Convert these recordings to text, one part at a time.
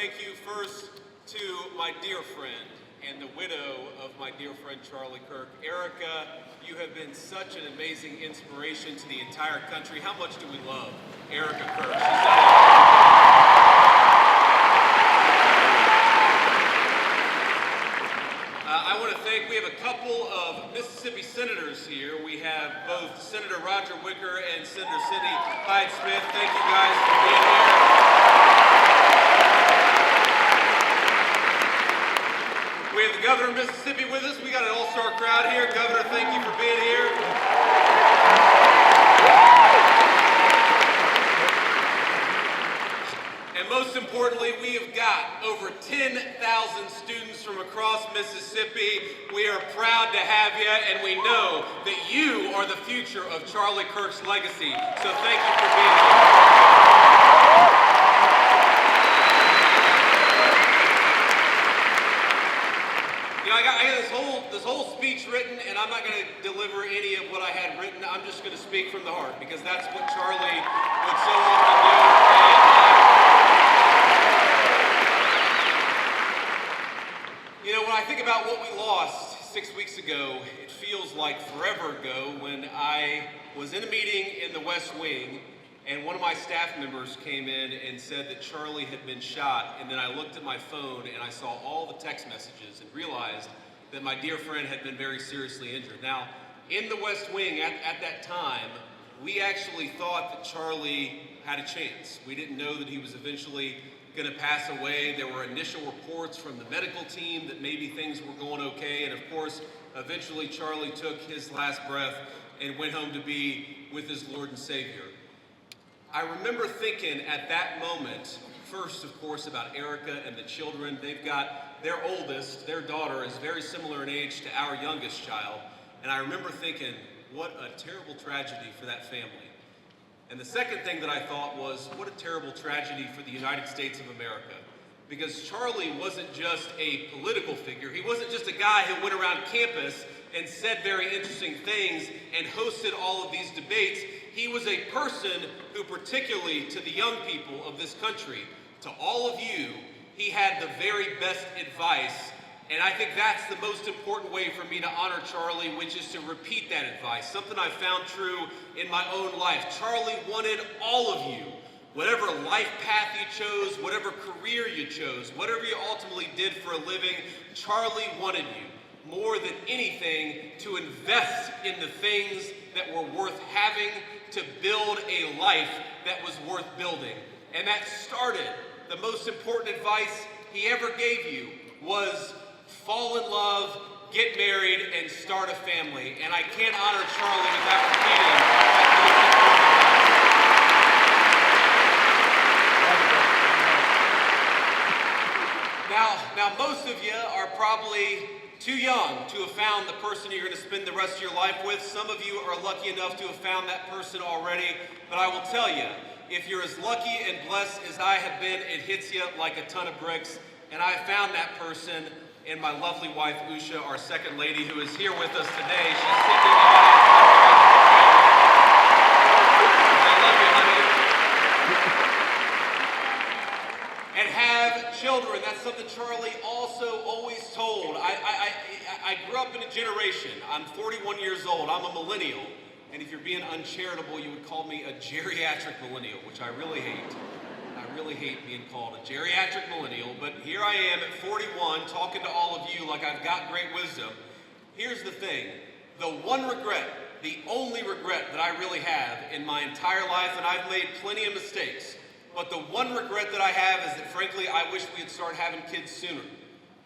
thank you first to my dear friend and the widow of my dear friend Charlie Kirk. Erica, you have been such an amazing inspiration to the entire country. How much do we love Erica Kirk? I want to thank, we have a couple of Mississippi senators here. We have both Senator Roger Wicker and Senator Cindy Hyde-Smith. Thank you guys for being here. We have the governor of Mississippi with us. We got an all-star crowd here. Governor, thank you for being here. And most importantly, we have got over 10,000 students from across Mississippi. We are proud to have you, and we know that you are the future of Charlie Kirk's legacy. So thank you for being here. You know, I got this whole speech written, and I'm not going to deliver any of what I had written. I'm just going to speak from the heart, because that's what Charlie would so often do. You know, when I think about what we lost 6 weeks ago, it feels like forever ago when I was in a meeting in the West Wing, and one of my staff members came in and said that Charlie had been shot, and then I looked at my phone and I saw all the text messages and realized that my dear friend had been very seriously injured. Now, in the West Wing at that time, we actually thought that Charlie had a chance. We didn't know that he was eventually going to pass away. There were initial reports from the medical team that maybe things were going okay, and of course, eventually Charlie took his last breath and went home to be with his Lord and Savior. I remember thinking at that moment, first, of course, about Erica and the children. They've got their oldest, their daughter, is very similar in age to our youngest child. And I remember thinking, what a terrible tragedy for that family. And the second thing that I thought was, what a terrible tragedy for the United States of America. Because Charlie wasn't just a political figure. He wasn't just a guy who went around campus and said very interesting things and hosted all of these debates. He was a person who, particularly to the young people of this country, to all of you, he had the very best advice. And I think that's the most important way for me to honor Charlie, which is to repeat that advice, something I found true in my own life. Charlie wanted all of you, whatever life path you chose, whatever career you chose, whatever you ultimately did for a living, Charlie wanted you, more than anything, to invest in the things that were worth having, to build a life that was worth building. And that started, the most important advice he ever gave you was fall in love, get married, and start a family. And I can't honor Charlie without repeating. Now most of you are probably too young to have found the person you're going to spend the rest of your life with. Some of you are lucky enough to have found that person already. But I will tell you, if you're as lucky and blessed as I have been, it hits you like a ton of bricks. And I found that person in my lovely wife, Usha, our second lady, who is here with us today. She's sitting in the audience. I love you, honey. And have children. That's something Charlie also always told. I grew up in a generation. I'm 41 years old. I'm a millennial. And if you're being uncharitable, you would call me a geriatric millennial, which I really hate. I really hate being called a geriatric millennial, but here I am at 41 talking to all of you like I've got great wisdom. Here's the thing. The one regret, the only regret that I really have in my entire life, and I've made plenty of mistakes, but the one regret that I have is that, frankly, I wish we had started having kids sooner.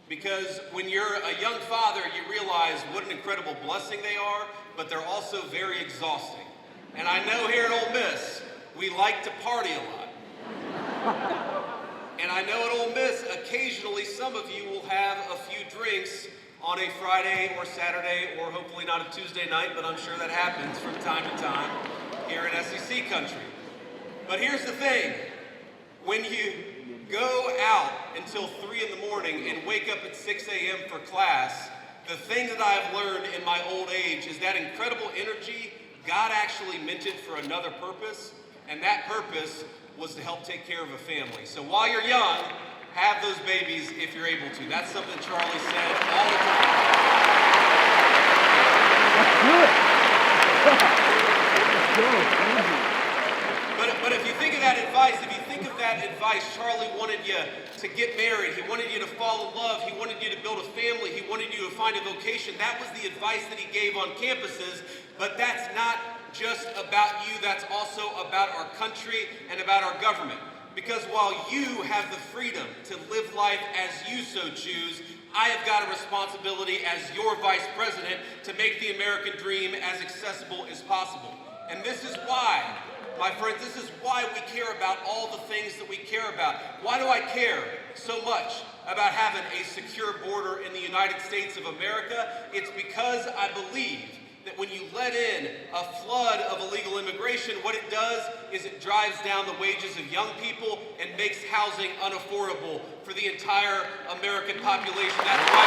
Because when you're a young father, you realize what an incredible blessing they are, but they're also very exhausting. And I know here at Ole Miss, we like to party a lot. And I know at Ole Miss, occasionally some of you will have a few drinks on a Friday or Saturday, or hopefully not a Tuesday night, but I'm sure that happens from time to time here in SEC country. But here's the thing. When you go out until 3 in the morning and wake up at 6 a.m. for class, the thing that I've learned in my old age is that incredible energy, God actually meant it for another purpose, and that purpose was to help take care of a family. So while you're young, have those babies if you're able to. That's something Charlie said all the time. But if you think of that advice, Charlie wanted you to get married. He wanted you to fall in love. He wanted you to build a family. He wanted you to find a vocation. That was the advice that he gave on campuses. But that's not just about you. That's also about our country and about our government. Because while you have the freedom to live life as you so choose, I have got a responsibility as your vice president to make the American dream as accessible as possible. And this is why, my friends, this is why we care about all the things that we care about. Why do I care so much about having a secure border in the United States of America? It's because I believe that when you let in a flood of illegal immigration, what it does is it drives down the wages of young people and makes housing unaffordable for the entire American population. That's why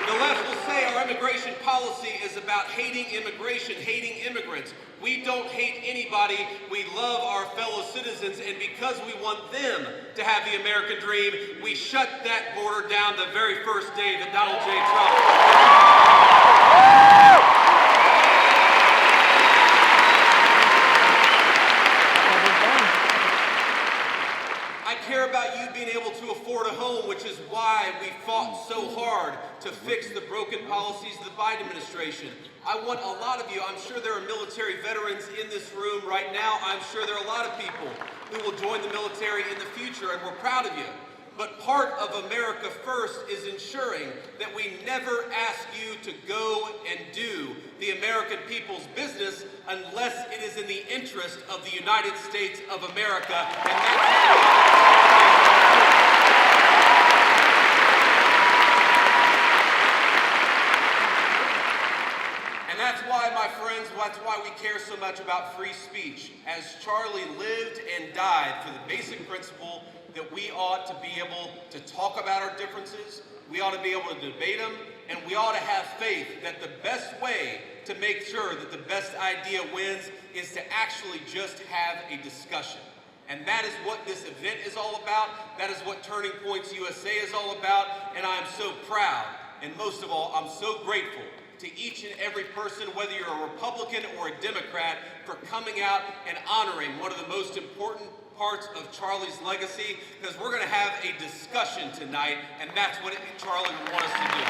the left will say our immigration policy is about hating immigration, hating immigrants. We don't hate anybody. We love our fellow citizens, and because we want them to have the American dream, we shut that border down the very first day that Donald J. Trump. I care about you being able to afford a home, which is why we fought so hard to fix the broken policies of the Biden administration. I want a lot of you, I'm sure there are military veterans in this room right now. I'm sure there are a lot of people who will join the military in the future, and we're proud of you. But part of America First is ensuring that we never ask you to go and do the American people's business unless it is in the interest of the United States of America. And that's why, my friends, that's why we care so much about free speech. As Charlie lived and died for the basic principle that we ought to be able to talk about our differences, we ought to be able to debate them, and we ought to have faith that the best way to make sure that the best idea wins is to actually just have a discussion. And that is what this event is all about. That is what Turning Points USA is all about. And I am so proud, and most of all, I'm so grateful to each and every person, whether you're a Republican or a Democrat, for coming out and honoring one of the most important parts of Charlie's legacy, because we're going to have a discussion tonight, and that's what Charlie would want us to do.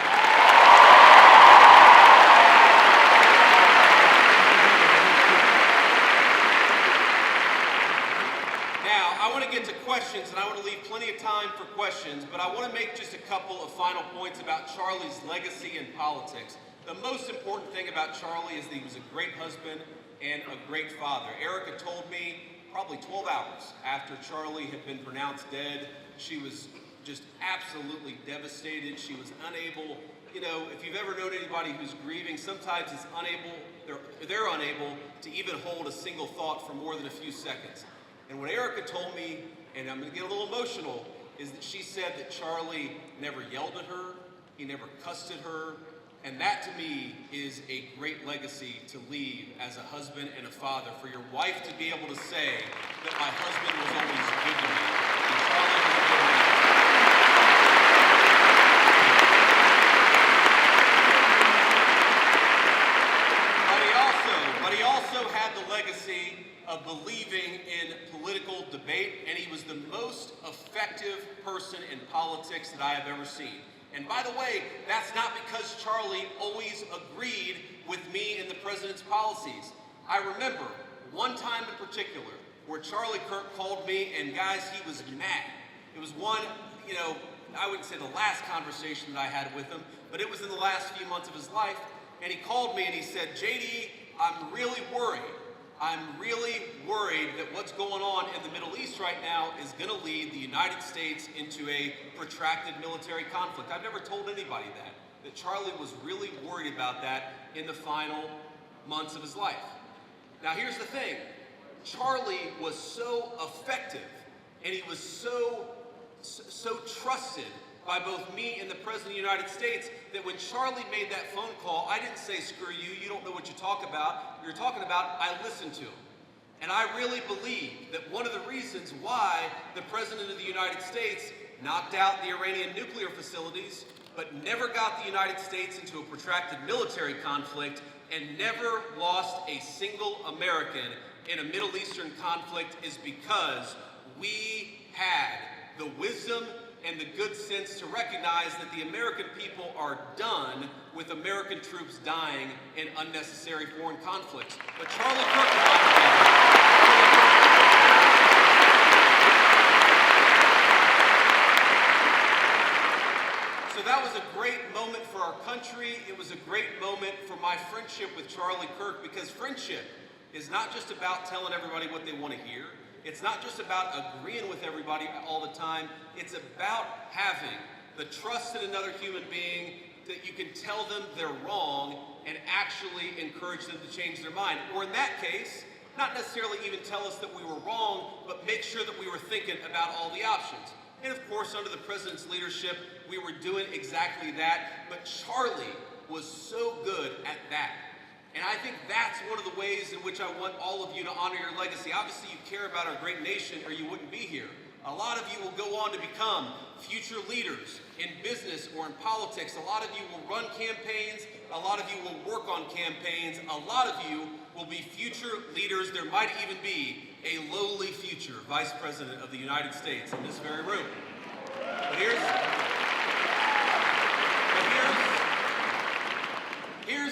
Now, I want to get to questions, and I want to leave plenty of time for questions, but I want to make just a couple of final points about Charlie's legacy in politics. The most important thing about Charlie is that he was a great husband and a great father. Erica told me probably 12 hours after Charlie had been pronounced dead, she was just absolutely devastated. She was unable, if you've ever known anybody who's grieving, sometimes they're unable to even hold a single thought for more than a few seconds. And what Erica told me, and I'm gonna get a little emotional, is that she said that Charlie never yelled at her, he never cussed at her, and that to me is a great legacy to leave as a husband and a father, for your wife to be able to say that my husband was always good to me, and Charlie was a good man. But he also had the legacy of believing in political debate, and he was the most effective person in politics that I have ever seen. And by the way, that's not because Charlie always agreed with me and the president's policies. I remember one time in particular where Charlie Kirk called me, and guys, he was mad. It was one, I wouldn't say the last conversation that I had with him, but it was in the last few months of his life. And he called me and he said, JD, I'm really worried. I'm really worried that what's going on in the Middle East right now is going to lead the United States into a protracted military conflict. I've never told anybody that Charlie was really worried about that in the final months of his life. Now here's the thing, Charlie was so effective and he was so trusted by both me and the President of the United States that when Charlie made that phone call, I didn't say, screw you, you don't know what you're talking about. I listened to him. And I really believe that one of the reasons why the President of the United States knocked out the Iranian nuclear facilities, but never got the United States into a protracted military conflict and never lost a single American in a Middle Eastern conflict is because we had the wisdom and the good sense to recognize that the American people are done with American troops dying in unnecessary foreign conflicts. But Charlie Kirk reminded me. So that was a great moment for our country. It was a great moment for my friendship with Charlie Kirk, because friendship is not just about telling everybody what they want to hear. It's not just about agreeing with everybody all the time. It's about having the trust in another human being that you can tell them they're wrong and actually encourage them to change their mind. Or in that case, not necessarily even tell us that we were wrong, but make sure that we were thinking about all the options. And of course, under the President's leadership, we were doing exactly that. But Charlie was so good at that. And I think that's one of the ways in which I want all of you to honor your legacy. Obviously, you care about our great nation or you wouldn't be here. A lot of you will go on to become future leaders in business or in politics. A lot of you will run campaigns. A lot of you will work on campaigns. A lot of you will be future leaders. There might even be a lowly future Vice President of the United States in this very room. But here's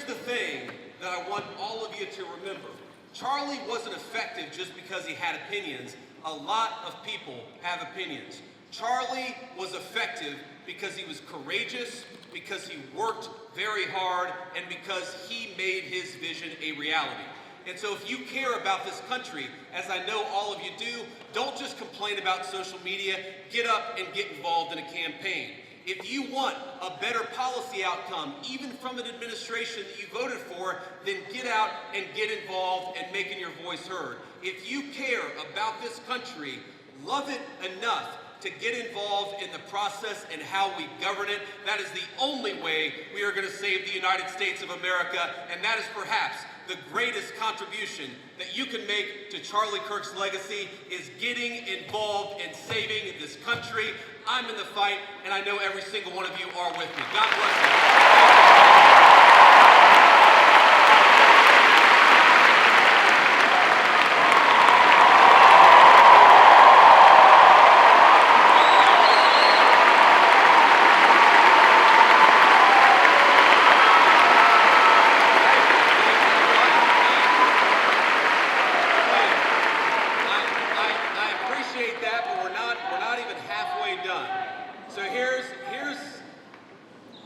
the thing that I want all of you to remember. Charlie wasn't effective just because he had opinions. A lot of people have opinions. Charlie was effective because he was courageous, because he worked very hard, and because he made his vision a reality. And so if you care about this country, as I know all of you do, don't just complain about social media. Get up and get involved in a campaign. If you want a better policy outcome, even from an administration that you voted for, then get out and get involved and making your voice heard. If you care about this country, love it enough to get involved in the process and how we govern it. That is the only way we are going to save the United States of America, and that is perhaps the greatest contribution that you can make to Charlie Kirk's legacy is getting involved in saving this country. I'm in the fight, and I know every single one of you are with me. God bless you.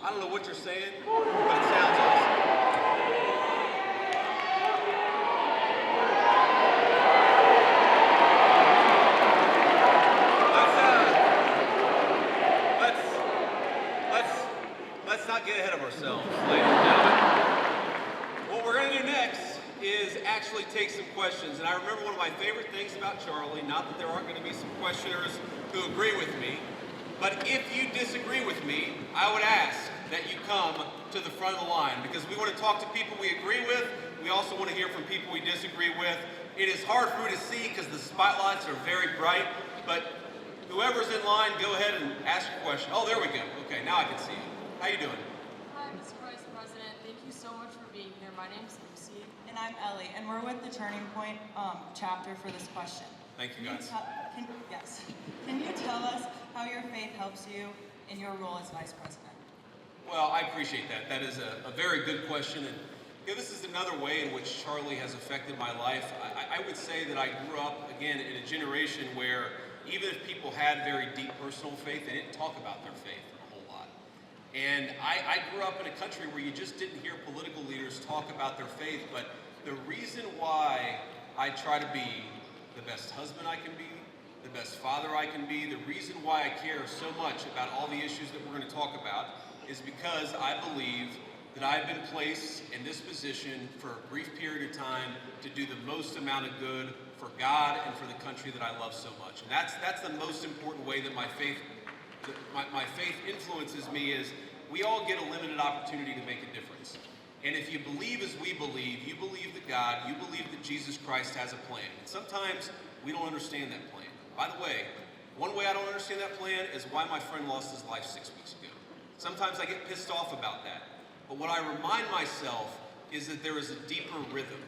I don't know what you're saying, but it sounds awesome. Let's not get ahead of ourselves, ladies and gentlemen. What we're going to do next is actually take some questions. And I remember one of my favorite things about Charlie, not that there aren't going to be some questioners who agree with me, but if you disagree with me, I would ask that you come to the front of the line, because we want to talk to people we agree with. We also want to hear from people we disagree with. It is hard for me to see because the spotlights are very bright, but whoever's in line, go ahead and ask your question. Oh, there we go. Okay, now I can see you. How you doing? Hi, Mr. Vice President. Thank you so much for being here. My name's Lucy. And I'm Ellie, and we're with the Turning Point chapter for this question. Thank you, guys. Yes. Can you tell us how your faith helps you in your role as Vice President? Well, I appreciate that. That is a very good question. And this is another way in which Charlie has affected my life. I would say that I grew up, again, in a generation where even if people had very deep personal faith, they didn't talk about their faith a whole lot. And I grew up in a country where you just didn't hear political leaders talk about their faith. But the reason why I try to be the best husband I can be, the best father I can be, the reason why I care so much about all the issues that we're going to talk about is because I believe that I've been placed in this position for a brief period of time to do the most amount of good for God and for the country that I love so much. And that's the most important way that my faith my faith influences me is we all get a limited opportunity to make a difference. And if you believe as we believe, you believe that God, you believe that Jesus Christ has a plan. And sometimes we don't understand that plan. By the way, one way I don't understand that plan is why my friend lost his life 6 weeks ago. Sometimes I get pissed off about that. But what I remind myself is that there is a deeper rhythm,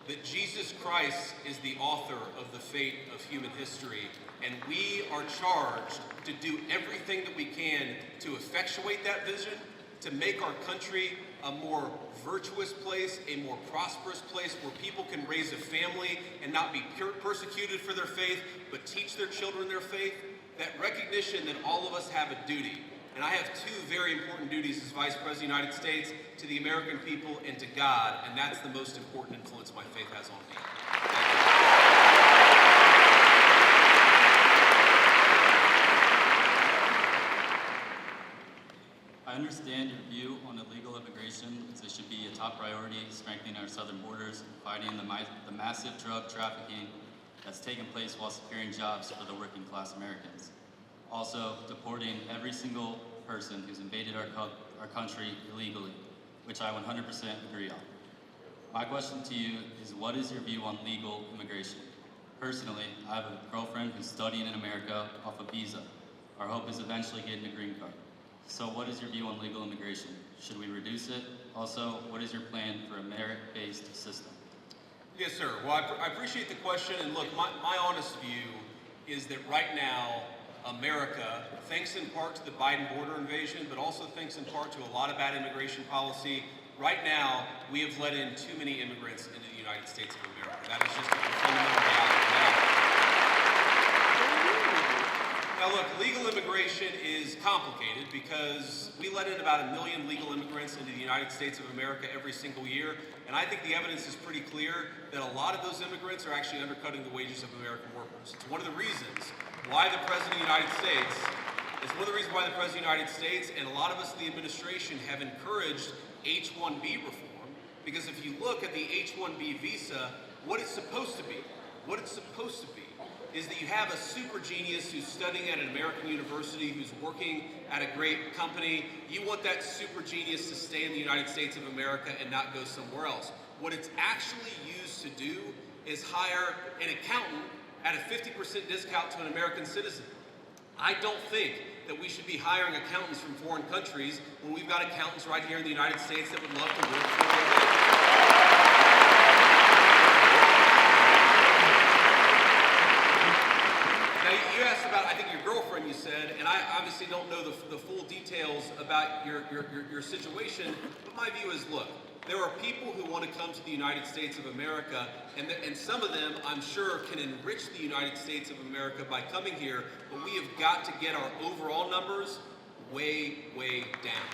that Jesus Christ is the author of the fate of human history, and we are charged to do everything that we can to effectuate that vision, to make our country a more virtuous place, a more prosperous place where people can raise a family and not be persecuted for their faith, but teach their children their faith. That recognition that all of us have a duty. And I have two very important duties as Vice President of the United States, to the American people and to God, and that's the most important influence my faith has on me. I understand your view on illegal immigration, as it should be a top priority, strengthening our southern borders, fighting the massive drug trafficking that's taken place while securing jobs for the working class Americans. Also, deporting every single person who's invaded our country illegally, which I 100% agree on. My question to you is, what is your view on legal immigration? Personally, I have a girlfriend who's studying in America off a visa. Our hope is eventually getting a green card. So what is your view on legal immigration? Should we reduce it? Also, what is your plan for a merit-based system? Yes, sir. Well, I appreciate the question, and look, my honest view is that right now, America, thanks in part to the Biden border invasion, but also thanks in part to a lot of bad immigration policy, right now, we have let in too many immigrants into the United States of America. That is just a fundamental reality. Now look, legal immigration is complicated because we let in about 1 million legal immigrants into the United States of America every single year, and I think the evidence is pretty clear that a lot of those immigrants are actually undercutting the wages of American workers. It's one of the reasons why the President of the United States, and a lot of us in the administration have encouraged H-1B reform, because if you look at the H-1B visa, what it's supposed to be is that you have a super genius who's studying at an American university, who's working at a great company. You want that super genius to stay in the United States of America and not go somewhere else. What it's actually used to do is hire an accountant at a 50% discount to an American citizen. I don't think that we should be hiring accountants from foreign countries when we've got accountants right here in the United States that would love to work for their Now, you asked about, I think, your girlfriend, you said, and I obviously don't know the full details about your situation, but my view is, look, there are people who want to come to the United States of America, and some of them, I'm sure, can enrich the United States of America by coming here, but we have got to get our overall numbers way, way down.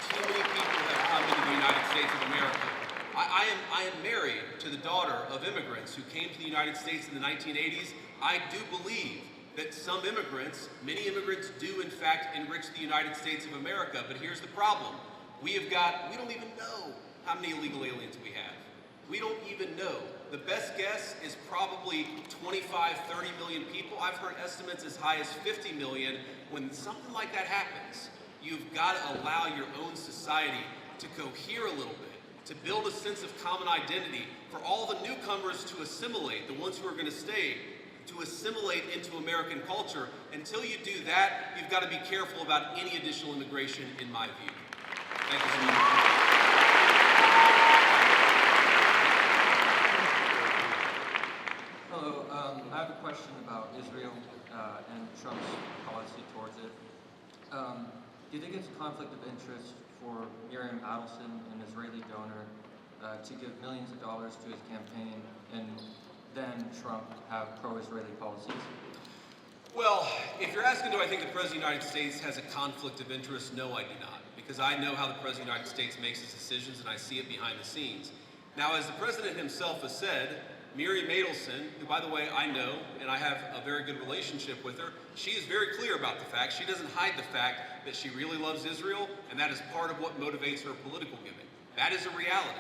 Too many people have come into the United States of America. I am married to the daughter of immigrants who came to the United States in the 1980s. I do believe that some immigrants, many immigrants do in fact enrich the United States of America, but here's the problem. We don't even know how many illegal aliens we have. We don't even know. The best guess is probably 25, 30 million people. I've heard estimates as high as 50 million. When something like that happens, you've got to allow your own society to cohere a little bit, to build a sense of common identity, for all the newcomers to assimilate, the ones who are going to stay, to assimilate into American culture. Until you do that, you've got to be careful about any additional immigration, in my view. Thank you so much. Hello, I have a question about Israel and Trump's policy towards it. Do you think it's a conflict of interest for Miriam Adelson, an Israeli donor, to give millions of dollars to his campaign, and then Trump have pro-Israeli policies? Well, if you're asking, do I think the President of the United States has a conflict of interest? No, I do not, because I know how the President of the United States makes his decisions, and I see it behind the scenes. Now, as the President himself has said, Miriam Adelson, who, by the way, I know, and I have a very good relationship with her, she is very clear about the fact, she doesn't hide the fact that she really loves Israel, and that is part of what motivates her political giving. That is a reality.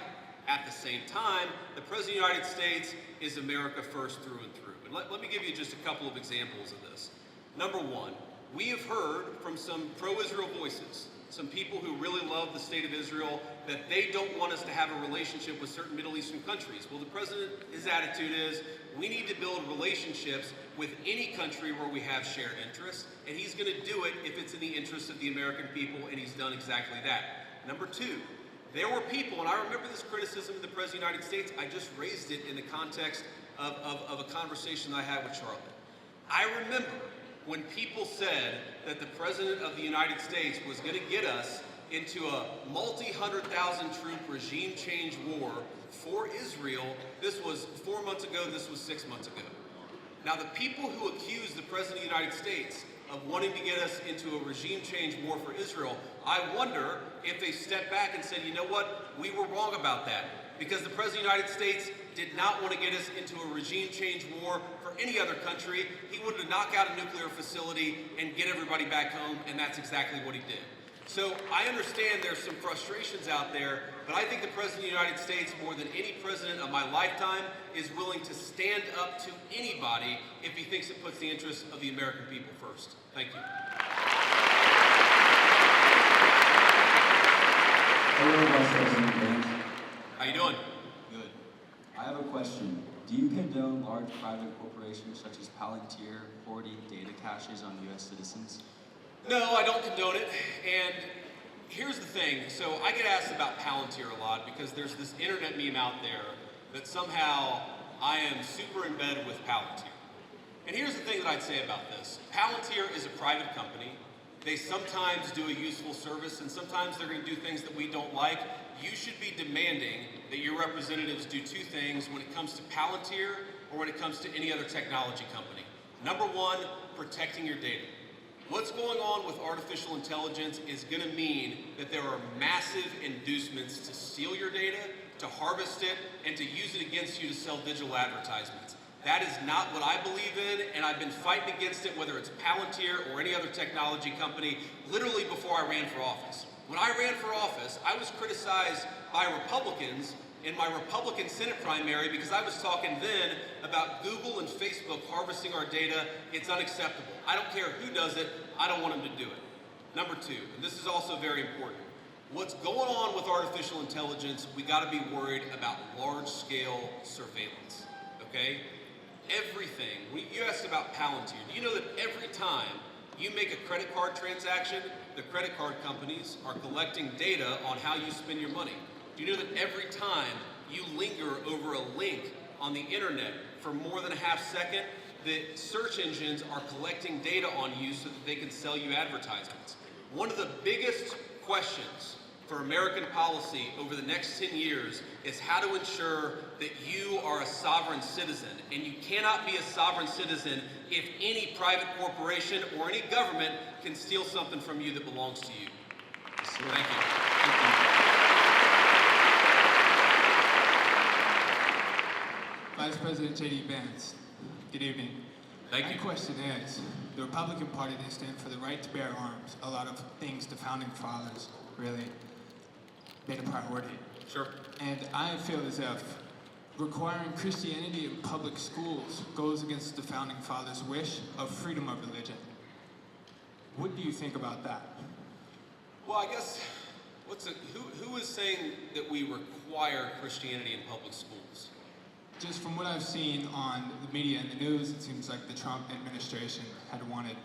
At the same time, the President of the United States is America first through and through. And let me give you just a couple of examples of this. Number one, We have heard from some pro-Israel voices, some people who really love the state of Israel, that they don't want us to have a relationship with certain Middle Eastern countries. Well, the president, his attitude is, we need to build relationships with any country where we have shared interests, and he's going to do it if it's in the interest of the American people, and he's done exactly that. Number two, there were people, and I remember this criticism of the President of the United States, I just raised it in the context of a conversation I had with Charlotte. I remember when people said that the President of the United States was going to get us into a multi-100,000 troop regime change war for Israel. This was 4 months ago, this was 6 months ago. Now, the people who accused the President of the United States of wanting to get us into a regime change war for Israel, I wonder if they stepped back and said, you know what, we were wrong about that. Because the President of the United States did not want to get us into a regime change war for any other country. He wanted to knock out a nuclear facility and get everybody back home, and that's exactly what he did. So I understand there's some frustrations out there, but I think the President of the United States, more than any president of my lifetime, is willing to stand up to anybody if he thinks it puts the interests of the American people first. Thank you. Hello, Vice President Vance. How you doing? Good. I have a question. Do you condone large private corporations such as Palantir hoarding data caches on U.S. citizens? No, I don't condone it. And here's the thing. So I get asked about Palantir a lot because there's this internet meme out there that somehow I am super embedded with Palantir. And here's the thing that I'd say about this. Palantir is a private company. They sometimes do a useful service, and sometimes they're going to do things that we don't like. You should be demanding that your representatives do two things when it comes to Palantir or when it comes to any other technology company. Number one, protecting your data. What's going on with artificial intelligence is going to mean that there are massive inducements to steal your data, to harvest it, and to use it against you to sell digital advertisements. That is not what I believe in, and I've been fighting against it, whether it's Palantir or any other technology company, literally before I ran for office. When I ran for office, I was criticized by Republicans in my Republican Senate primary because I was talking then about Google and Facebook harvesting our data. It's unacceptable. I don't care who does it. I don't want them to do it. Number two, and this is also very important, what's going on with artificial intelligence, we got to be worried about large-scale surveillance, okay? Everything. You asked about Palantir. Do you know that every time you make a credit card transaction, the credit card companies are collecting data on how you spend your money? Do you know that every time you linger over a link on the internet for more than a half second, the search engines are collecting data on you so that they can sell you advertisements? One of the biggest questions for American policy over the next 10 years is how to ensure that you are a sovereign citizen. And you cannot be a sovereign citizen if any private corporation or any government can steal something from you that belongs to you. Thank you. Vice President JD Vance, good evening. Thank you. My question is, the Republican Party, they stand for the right to bear arms. A lot of things the founding fathers really made a priority. Sure. And I feel as if requiring Christianity in public schools goes against the founding fathers' wish of freedom of religion. What do you think about that? Well, I guess, who is saying that we require Christianity in public schools? Just from what I've seen on the media and the news, it seems like the Trump administration had wanted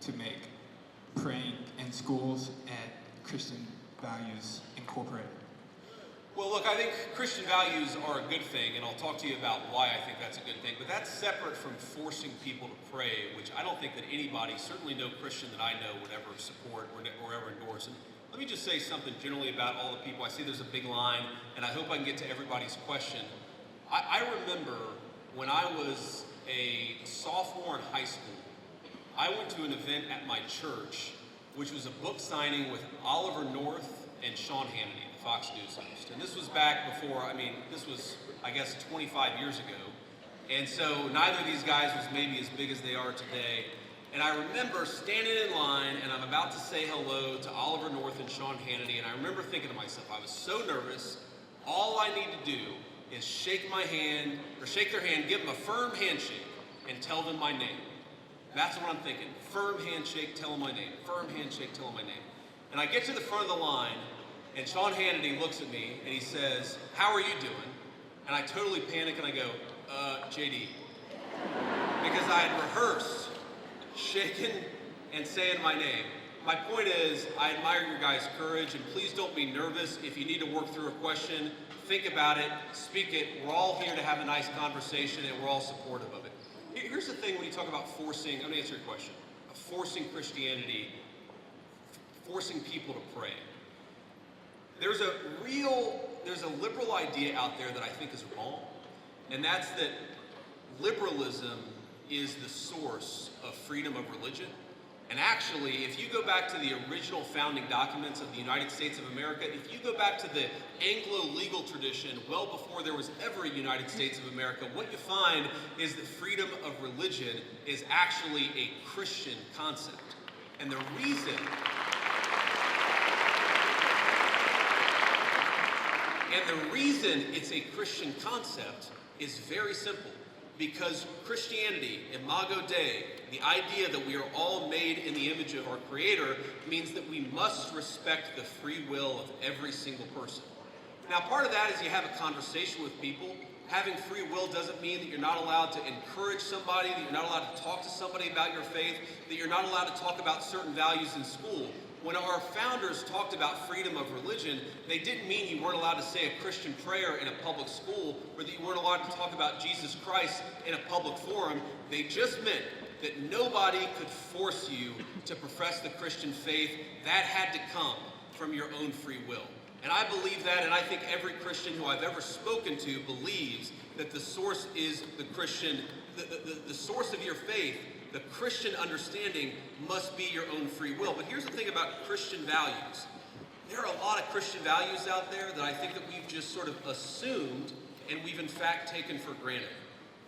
to make praying in schools and Christian values incorporated. Well, look, I think Christian values are a good thing, and I'll talk to you about why I think that's a good thing, but that's separate from forcing people to pray, which I don't think that anybody, certainly no Christian that I know, would ever support or ever endorse. And let me just say something generally about all the people. I see there's a big line, and I hope I can get to everybody's question. I remember when I was a sophomore in high school, I went to an event at my church, which was a book signing with Oliver North and Sean Hannity, the Fox News host. And this was back before, this was, I guess, 25 years ago. And so neither of these guys was maybe as big as they are today. And I remember standing in line, and I'm about to say hello to Oliver North and Sean Hannity, and I remember thinking to myself, I was so nervous, all I need to do is shake their hand, give them a firm handshake, and tell them my name. That's what I'm thinking. Firm handshake, tell him my name. Firm handshake, tell him my name. And I get to the front of the line, and Sean Hannity looks at me, and he says, "How are you doing?" And I totally panic, and I go, JD. Because I had rehearsed shaking and saying my name. My point is, I admire your guys' courage, and please don't be nervous. If you need to work through a question, think about it, speak it. We're all here to have a nice conversation, and we're all supportive of it. Here's the thing when you talk about forcing, I'm gonna answer your question, forcing Christianity, forcing people to pray. There's a liberal idea out there that I think is wrong, and that's that liberalism is the source of freedom of religion. And actually, if you go back to the original founding documents of the United States of America, if you go back to the Anglo-legal tradition, well before there was ever a United States of America, what you find is that freedom of religion is actually a Christian concept. And the reason it's a Christian concept is very simple. Because Christianity, Imago Dei, the idea that we are all made in the image of our Creator, means that we must respect the free will of every single person. Now, part of that is you have a conversation with people. Having free will doesn't mean that you're not allowed to encourage somebody, that you're not allowed to talk to somebody about your faith, that you're not allowed to talk about certain values in school. When our founders talked about freedom of religion, they didn't mean you weren't allowed to say a Christian prayer in a public school, or that you weren't allowed to talk about Jesus Christ in a public forum. They just meant that nobody could force you to profess the Christian faith. That had to come from your own free will. And I believe that, and I think every Christian who I've ever spoken to believes that the source is the Christian, the source of your faith. The Christian understanding must be your own free will. But here's the thing about Christian values. There are a lot of Christian values out there that I think that we've just sort of assumed and we've in fact taken for granted.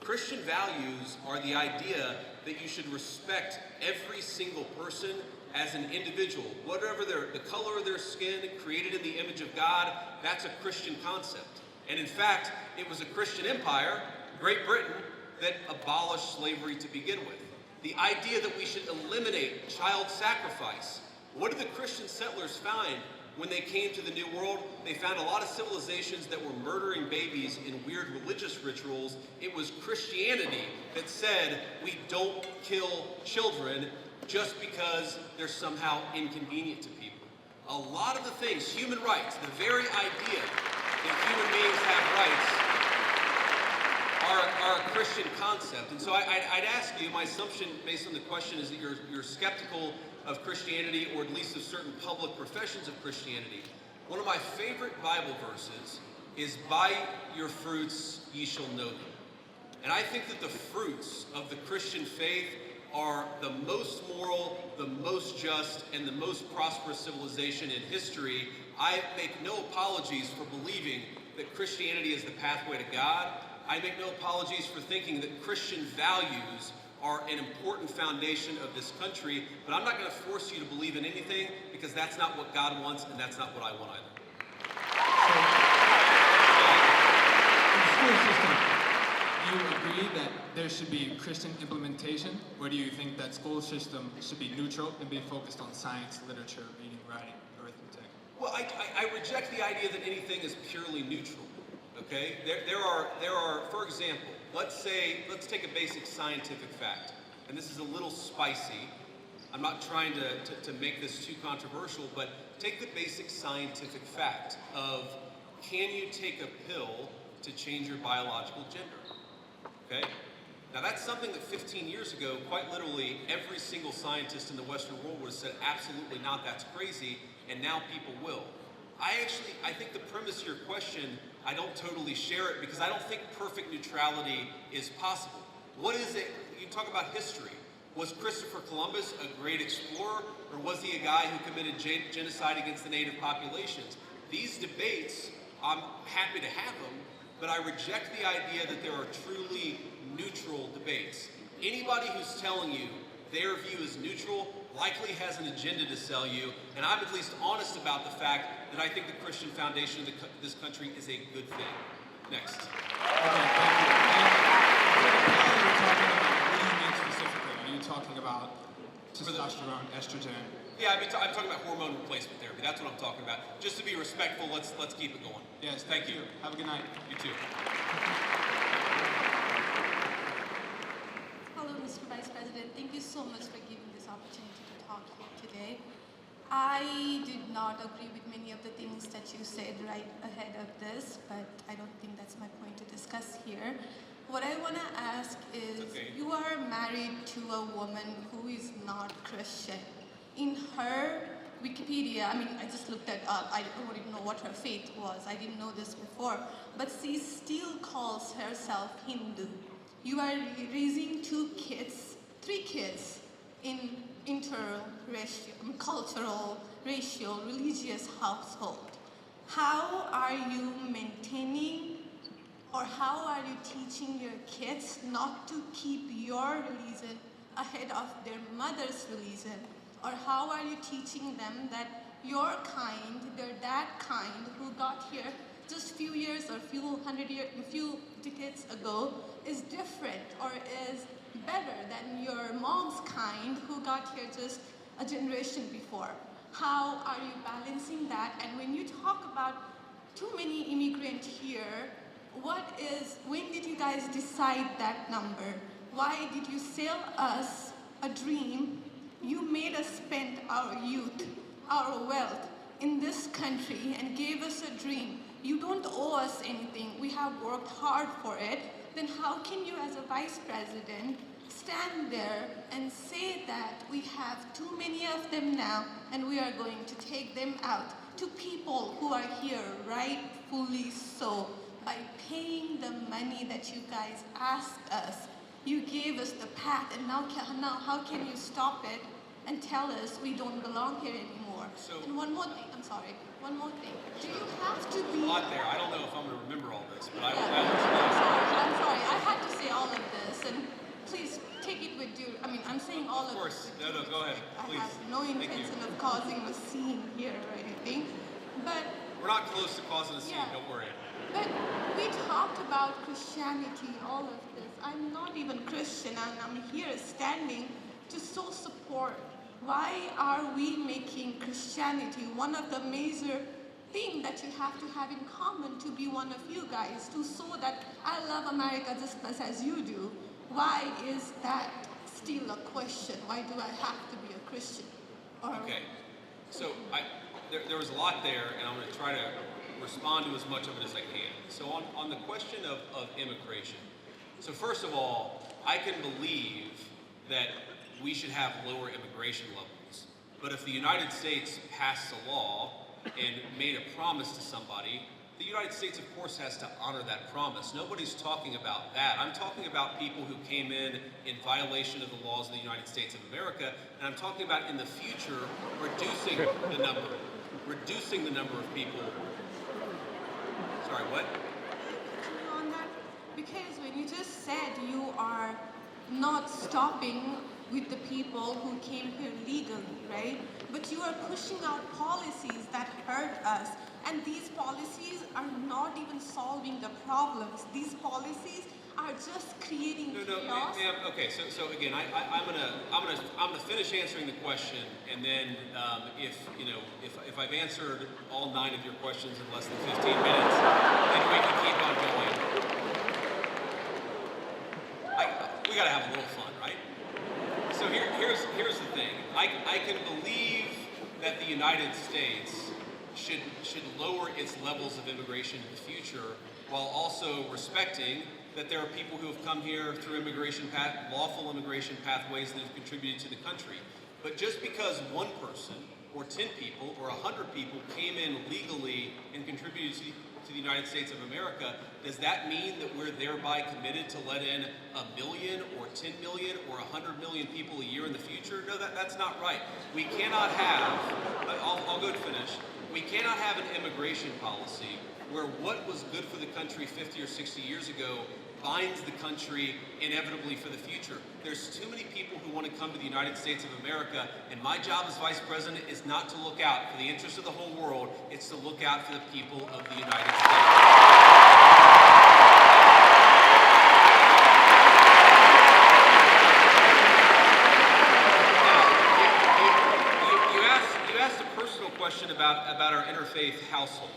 Christian values are the idea that you should respect every single person as an individual. Whatever the color of their skin, created in the image of God, that's a Christian concept. And in fact, it was a Christian empire, Great Britain, that abolished slavery to begin with. The idea that we should eliminate child sacrifice. What did the Christian settlers find when they came to the New World? They found a lot of civilizations that were murdering babies in weird religious rituals. It was Christianity that said we don't kill children just because they're somehow inconvenient to people. A lot of the things, human rights, the very idea that human beings have rights, are a Christian concept. And so I'd ask you, my assumption based on the question is that you're skeptical of Christianity, or at least of certain public professions of Christianity. One of my favorite Bible verses is, "By your fruits ye shall know them." And I think that the fruits of the Christian faith are the most moral, the most just, and the most prosperous civilization in history. I make no apologies for believing that Christianity is the pathway to God. I make no apologies for thinking that Christian values are an important foundation of this country, but I'm not going to force you to believe in anything, because that's not what God wants, and that's not what I want either. In the school system, do you agree that there should be Christian implementation, or do you think that school system should be neutral and be focused on science, literature, reading, writing, arithmetic? Well, I reject the idea that anything is purely neutral. Okay, there are, for example, let's take a basic scientific fact, and this is a little spicy. I'm not trying to make this too controversial, but take the basic scientific fact of, can you take a pill to change your biological gender? Okay, now that's something that 15 years ago, quite literally, every single scientist in the Western world would have said, absolutely not, that's crazy, and now people will. I think the premise of your question, I don't totally share it, because I don't think perfect neutrality is possible. What is it? You talk about history. Was Christopher Columbus a great explorer, or was he a guy who committed genocide against the native populations? These debates, I'm happy to have them, but I reject the idea that there are truly neutral debates. Anybody who's telling you their view is neutral likely has an agenda to sell you, and I'm at least honest about the fact that I think the Christian foundation of this country is a good thing. Next. Okay, thank you. And what are you talking about? What do you mean specifically? Are you talking about testosterone, estrogen? Yeah, I'm talking about hormone replacement therapy. That's what I'm talking about. Just to be respectful, let's keep it going. Yes, Thank you. Have a good night. You too. Hello, Mr. Vice President. Thank you so much for giving this opportunity to talk here today. I did not agree with many of the things that you said right ahead of this, but I don't think that's my point to discuss here. What I want to ask is, you are married to a woman who is not Christian. In her Wikipedia, I just looked that up. I don't even know what her faith was. I didn't know this before. But she still calls herself Hindu. You are raising three kids in interracial, cultural, racial, religious household. How are you maintaining, or how are you teaching your kids not to keep your religion ahead of their mother's religion? Or how are you teaching them that your kind, that kind who got here just few years or few decades ago is different or is better than your mom's kind who got here just a generation before? How are you balancing that? And when you talk about too many immigrants here, when did you guys decide that number? Why did you sell us a dream? You made us spend our youth, our wealth in this country and gave us a dream. You don't owe us anything. We have worked hard for it. Then how can you, as a vice president, stand there and say that we have too many of them now and we are going to take them out to people who are here rightfully so by paying the money that you guys asked us? You gave us the path, and now how can you stop it and tell us we don't belong here anymore? And one more thing, I'm sorry, one more thing. Do you have to be... There's a lot there. I don't know if I'm going to remember all this, but I'm sorry, I had to say all of this, and please take it with you. I'm saying all of this. Of course. No, go ahead, please. I have no intention of causing a scene here or anything, but... We're not close to causing a scene, don't worry. But we talked about Christianity, all of this. I'm not even Christian, and I'm here standing to show support. Why are we making Christianity one of the major things that you have to have in common to be one of you guys, to show that I love America just as you do? Why is that still a question? Why do I have to be a Christian? Okay, so there was a lot there, and I'm going to try to respond to as much of it as I can. So on the question of immigration, so first of all, I can believe that we should have lower immigration levels. But if the United States passed a law and made a promise to somebody, the United States, of course, has to honor that promise. Nobody's talking about that. I'm talking about people who came in violation of the laws of the United States of America, and I'm talking about in the future reducing the number of people. Sorry, what? On that, because when you just said you are not stopping with the people who came here legally, right? But you are pushing out policies that hurt us. And these policies are not even solving the problems. These policies are just creating chaos. Okay. So again, I'm gonna finish answering the question, and then if I've answered all 9 of your questions in less than 15 minutes, then we can keep on going. We gotta have a little fun, right? So here's the thing. I can believe that the United States should lower its levels of immigration in the future, while also respecting that there are people who have come here through lawful immigration pathways that have contributed to the country. But just because one person, or 10 people, or 100 people came in legally and contributed to the United States of America, does that mean that we're thereby committed to let in 1 million, or 10 million, or 100 million people a year in the future? No, that's not right. We cannot have, I'll go to finish, we cannot have an immigration policy where what was good for the country 50 or 60 years ago binds the country inevitably for the future. There's too many people who want to come to the United States of America, and my job as Vice President is not to look out for the interests of the whole world, it's to look out for the people of the United States. household.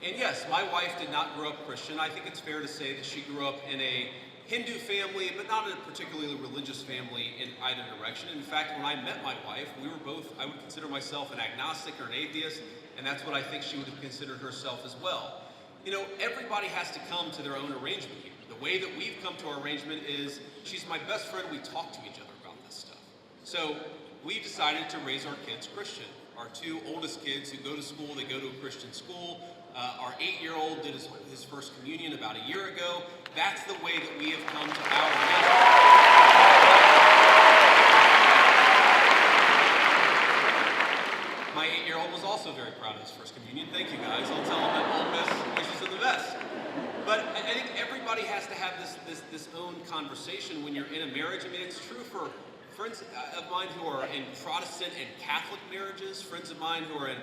And yes, my wife did not grow up Christian. I think it's fair to say that she grew up in a Hindu family, but not in a particularly religious family in either direction. In fact, when I met my wife, we were both, I would consider myself an agnostic or an atheist, and that's what I think she would have considered herself as well. You know, everybody has to come to their own arrangement here. The way that we've come to our arrangement is she's my best friend, we talk to each other about this stuff. So we decided to raise our kids Christian. Our two oldest kids who go to school, they go to a Christian school. Our 8-year-old did his first communion about a year ago. That's the way that we have come to our arrangement. My 8-year-old was also very proud of his first communion. Thank you guys. I'll tell him that Ole Miss wishes him the best. But I think everybody has to have this own conversation when you're in a marriage. I mean, it's true for friends of mine who are in Protestant and Catholic marriages, friends of mine who are in,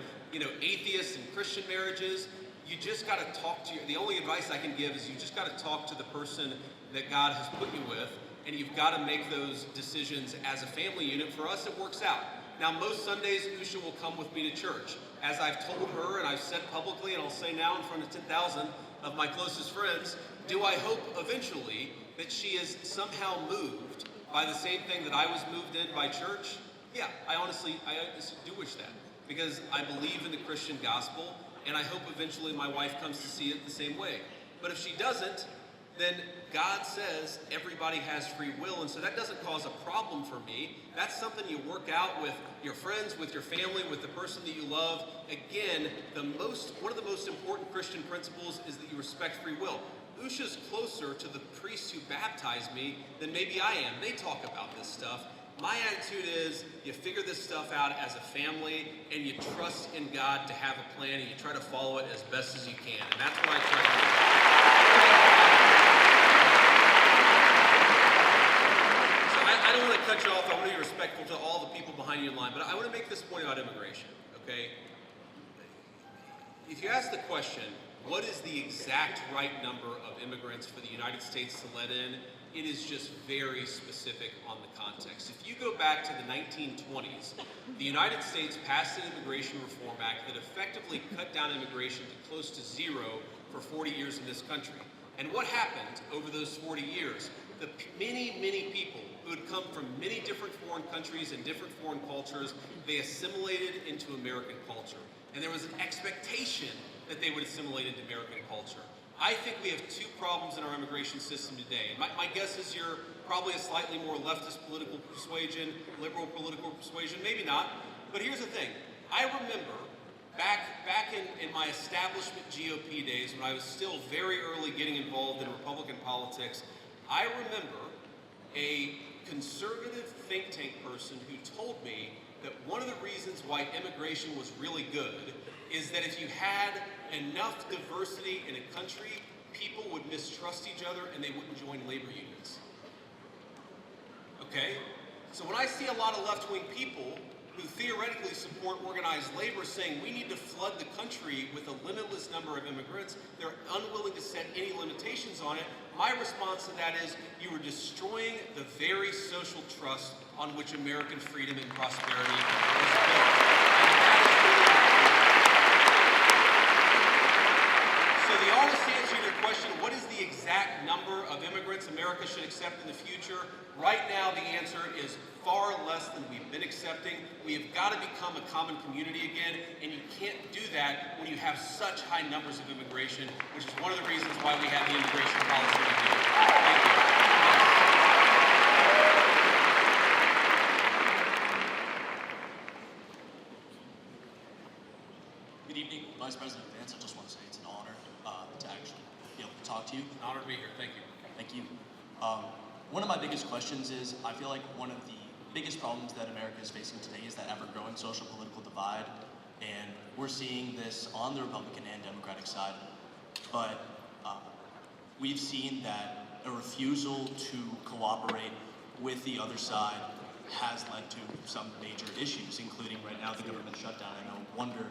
atheist and Christian marriages. You just got to talk to the only advice I can give is you just got to talk to the person that God has put you with, and you've got to make those decisions as a family unit. For us, it works out. Now, most Sundays, Usha will come with me to church. As I've told her, and I've said publicly, and I'll say now in front of 10,000 of my closest friends, do I hope eventually that she is somehow moved by the same thing that I was moved in by church? Yeah, I honestly do wish that, because I believe in the Christian gospel, and I hope eventually my wife comes to see it the same way. But if she doesn't, then God says everybody has free will, and so that doesn't cause a problem for me. That's something you work out with your friends, with your family, with the person that you love. Again, one of the most important Christian principles is that you respect free will. Usha's closer to the priests who baptized me than maybe I am. They talk about this stuff. My attitude is you figure this stuff out as a family, and you trust in God to have a plan, and you try to follow it as best as you can. And that's what I try to do. So I don't want to cut you off. I want to be respectful to all the people behind you in line, but I want to make this point about immigration, okay? If you ask the question, what is the exact right number of immigrants for the United States to let in? It is just very specific on the context. If you go back to the 1920s, the United States passed an Immigration Reform Act that effectively cut down immigration to close to zero for 40 years in this country. And what happened over those 40 years? The many, many people who had come from many different foreign countries and different foreign cultures, they assimilated into American culture. And there was an expectation that they would assimilate into American culture. I think we have two problems in our immigration system today. My guess is you're probably a slightly more leftist political persuasion, liberal political persuasion, maybe not. But here's the thing. I remember back in my establishment GOP days, when I was still very early getting involved in Republican politics, I remember a conservative think tank person who told me that one of the reasons why immigration was really good is that if you had enough diversity in a country, people would mistrust each other and they wouldn't join labor unions. Okay? So when I see a lot of left-wing people who theoretically support organized labor saying we need to flood the country with a limitless number of immigrants, they're unwilling to set any limitations on it, my response to that is you are destroying the very social trust on which American freedom and prosperity is built. So the honest answer to your question, what is the exact number of immigrants America should accept in the future? Right now, the answer is far less than we've been accepting. We have got to become a common community again, and you can't do that when you have such high numbers of immigration, which is one of the reasons why we have the immigration policy we do. Thank you. Good evening, Vice President Vance. I just want to say it's an honor to actually be able to talk to you. An honor to be here. Thank you. Thank you. One of my biggest questions is, I feel like one of the biggest problems that America is facing today is that ever-growing social political divide, and we're seeing this on the Republican and Democratic side, but we've seen that a refusal to cooperate with the other side has led to some major issues, including right now the government shutdown. And I wonder,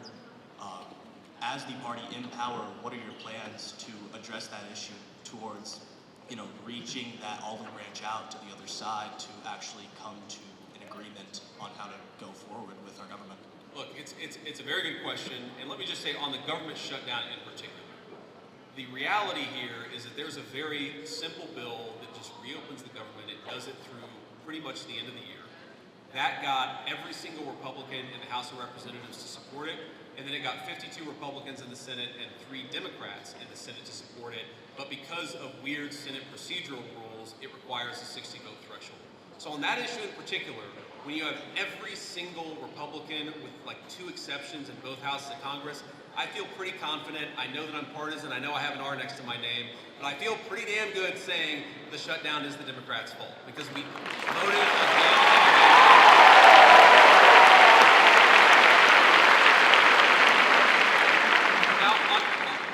as the party in power, what are your plans to address that issue towards, reaching that olive branch out to the other side to actually come to an agreement on how to go forward with our government? Look, it's a very good question, and let me just say on the government shutdown in particular, the reality here is that there's a very simple bill that just reopens the government. It does it through pretty much the end of the year. That got every single Republican in the House of Representatives to support it, and then it got 52 Republicans in the Senate and 3 Democrats in the Senate to support it. But because of weird Senate procedural rules, it requires a 60-vote threshold. So on that issue in particular, when you have every single Republican with like 2 exceptions in both houses of Congress, I feel pretty confident. I know that I'm partisan. I know I have an R next to my name, but I feel pretty damn good saying the shutdown is the Democrats' fault because we voted again.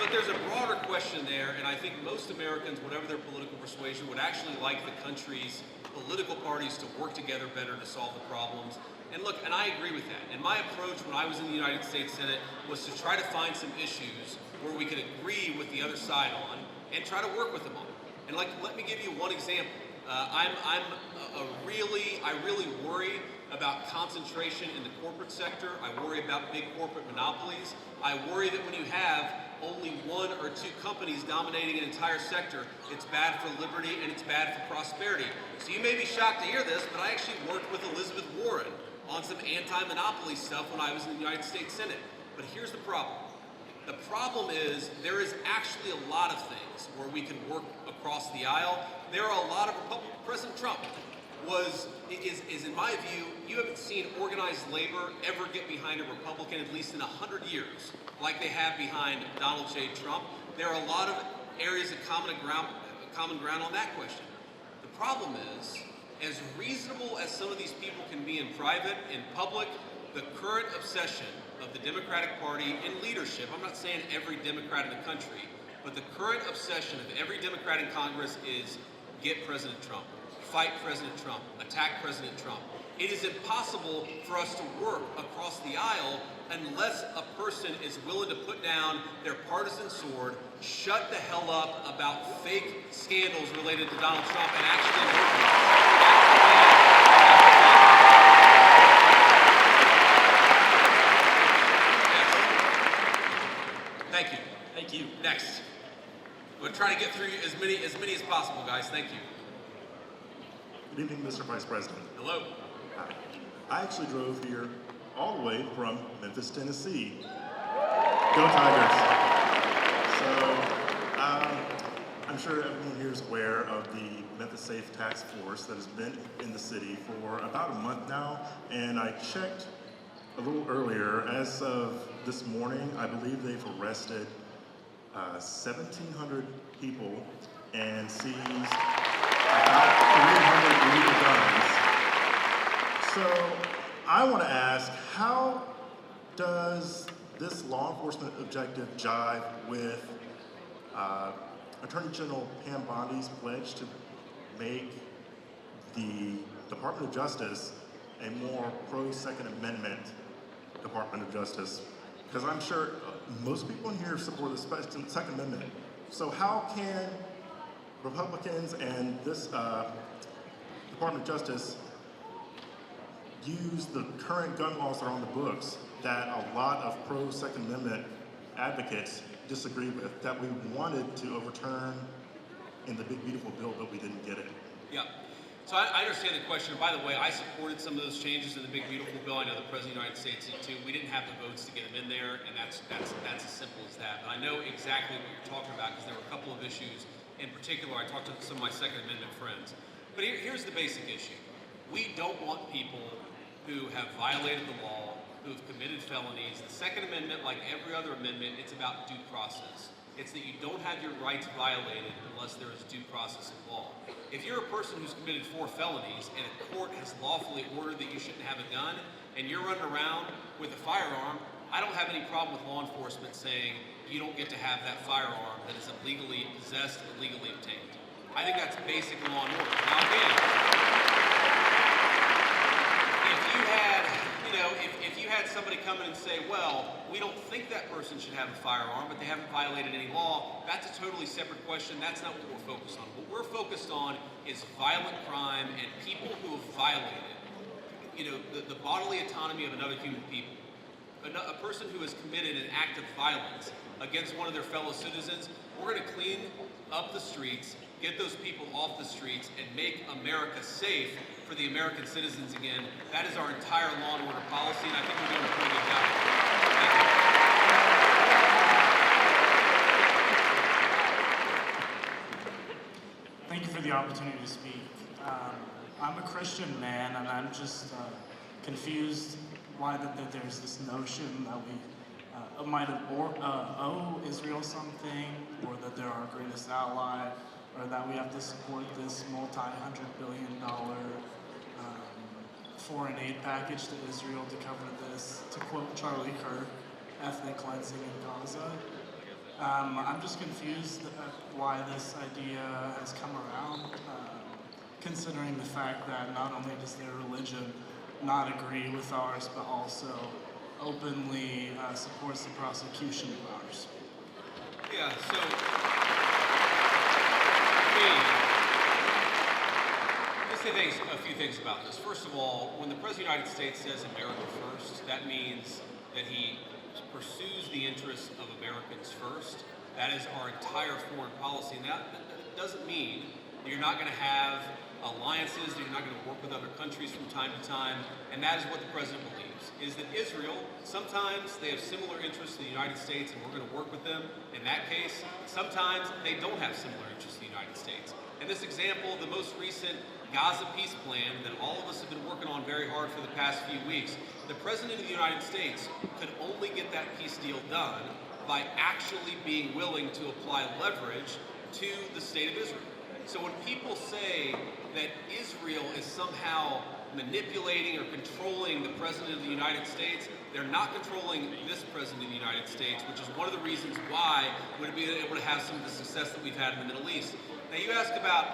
But there's a broader question there, and I think most Americans, whatever their political persuasion, would actually like the country's political parties to work together better to solve the problems. And look, and I agree with that. And my approach when I was in the United States Senate was to try to find some issues where we could agree with the other side on and try to work with them on. And like, let me give you one example. I really worry about concentration in the corporate sector. I worry about big corporate monopolies. I worry that when you have only 1 or 2 companies dominating an entire sector, it's bad for liberty and it's bad for prosperity. So you may be shocked to hear this, but I actually worked with Elizabeth Warren on some anti-monopoly stuff when I was in the United States Senate. But here's the problem. The problem is there is actually a lot of things where we can work across the aisle. There are a lot of President Trump is in my view, you haven't seen organized labor ever get behind a Republican at least in 100 years, like they have behind Donald J. Trump. There are a lot of areas of common ground on that question. The problem is, as reasonable as some of these people can be in private, in public, the current obsession of the Democratic Party in leadership, I'm not saying every Democrat in the country, but the current obsession of every Democrat in Congress is get President Trump, fight President Trump, attack President Trump. It is impossible for us to work across the aisle unless a person is willing to put down their partisan sword, shut the hell up about fake scandals related to Donald Trump, and actually work with us. Thank you. Thank you. Next. We're trying to get through as many as possible, guys. Thank you. Good evening, Mr. Vice President. Hello. Hi. I actually drove here all the way from Memphis, Tennessee. Go Tigers. So, I'm sure everyone here is aware of the Memphis Safe Task Force that has been in the city for about a month now, and I checked a little earlier. As of this morning, I believe they've arrested 1,700 people and seized about 300 illegal guns. So I want to ask, how does this law enforcement objective jive with Attorney General Pam Bondi's pledge to make the Department of Justice a more pro-Second Amendment Department of Justice? Because I'm sure most people in here support the Second Amendment. So how can Republicans and this Department of Justice use the current gun laws that are on the books that a lot of pro-Second Amendment advocates disagree with, that we wanted to overturn in the big beautiful bill, but we didn't get it? Yeah. So I understand the question. By the way, I supported some of those changes in the big beautiful bill. I know the President of the United States did too. We didn't have the votes to get them in there, and that's as simple as that. But I know exactly what you're talking about because there were a couple of issues in particular. I talked to some of my Second Amendment friends. But here's the basic issue. We don't want people who have violated the law, who have committed felonies. The Second Amendment, like every other amendment, it's about due process. It's that you don't have your rights violated unless there is due process of law. If you're a person who's committed 4 felonies and a court has lawfully ordered that you shouldn't have a gun and you're running around with a firearm, I don't have any problem with law enforcement saying you don't get to have that firearm that is illegally possessed, illegally obtained. I think that's basic law and order. Now again, if you had somebody come in and say, well, we don't think that person should have a firearm, but they haven't violated any law, that's a totally separate question. That's not what we're focused on. What we're focused on is violent crime and people who have violated, the bodily autonomy of another human people. a person who has committed an act of violence against one of their fellow citizens, we're going to clean up the streets, get those people off the streets, and make America safe for the American citizens again. That is our entire law and order policy, and I think we're doing a pretty good job. Thank you. Thank you for the opportunity to speak. I'm a Christian man, and I'm just confused why there's this notion that we might owe Israel something, or that they're our greatest ally, or that we have to support this multi-$100 billion foreign aid package to Israel to cover this, to quote Charlie Kirk, ethnic cleansing in Gaza. I'm just confused at why this idea has come around, considering the fact that not only does their religion not agree with ours, but also openly supports the prosecution of ours. Yeah, so, let's say a few things about this. First of all, when the President of the United States says America first, that means that he pursues the interests of Americans first. That is our entire foreign policy. And that doesn't mean that you're not going to have alliances, that you're not going to work with other countries from time to time. And that is what the President believes, is that Israel, sometimes they have similar interests to the United States and we're going to work with them. In that case, sometimes they don't have similar interests to the United States. In this example, the most recent Gaza peace plan that all of us have been working on very hard for the past few weeks, the President of the United States could only get that peace deal done by actually being willing to apply leverage to the state of Israel. So when people say that Israel is somehow manipulating or controlling the President of the United States, they're not controlling this President of the United States, which is one of the reasons why we're going to be able to have some of the success that we've had in the Middle East. Now you ask about,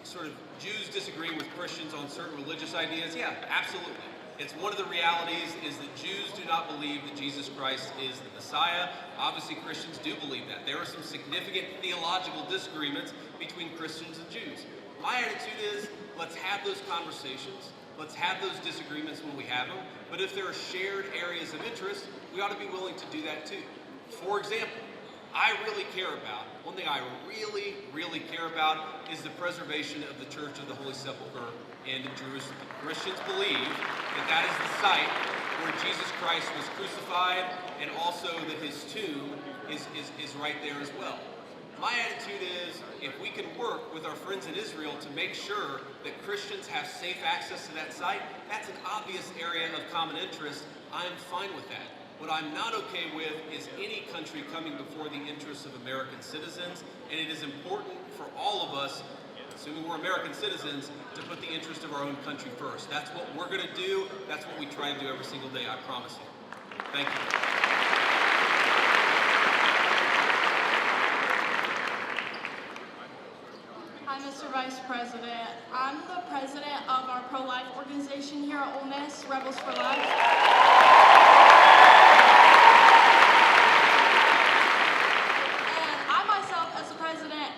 sort of Jews disagreeing with Christians on certain religious ideas. Yeah, absolutely. It's one of the realities is that Jews do not believe that Jesus Christ is the Messiah. Obviously, Christians do believe that. There are some significant theological disagreements between Christians and Jews. My attitude is, let's have those conversations. Let's have those disagreements when we have them. But if there are shared areas of interest, we ought to be willing to do that too. For example, one thing I really care about is the preservation of the Church of the Holy Sepulchre in Jerusalem. Christians believe that that is the site where Jesus Christ was crucified, and also that his tomb is right there as well. My attitude is, if we can work with our friends in Israel to make sure that Christians have safe access to that site, that's an obvious area of common interest. I'm fine with that. What I'm not okay with is any country coming before the interests of American citizens, and it is important for all of us, assuming we're American citizens, to put the interest of our own country first. That's what we're going to do. That's what we try to do every single day, I promise you. Thank you. Hi, Mr. Vice President. I'm the president of our pro-life organization here at Ole Miss, Rebels for Life.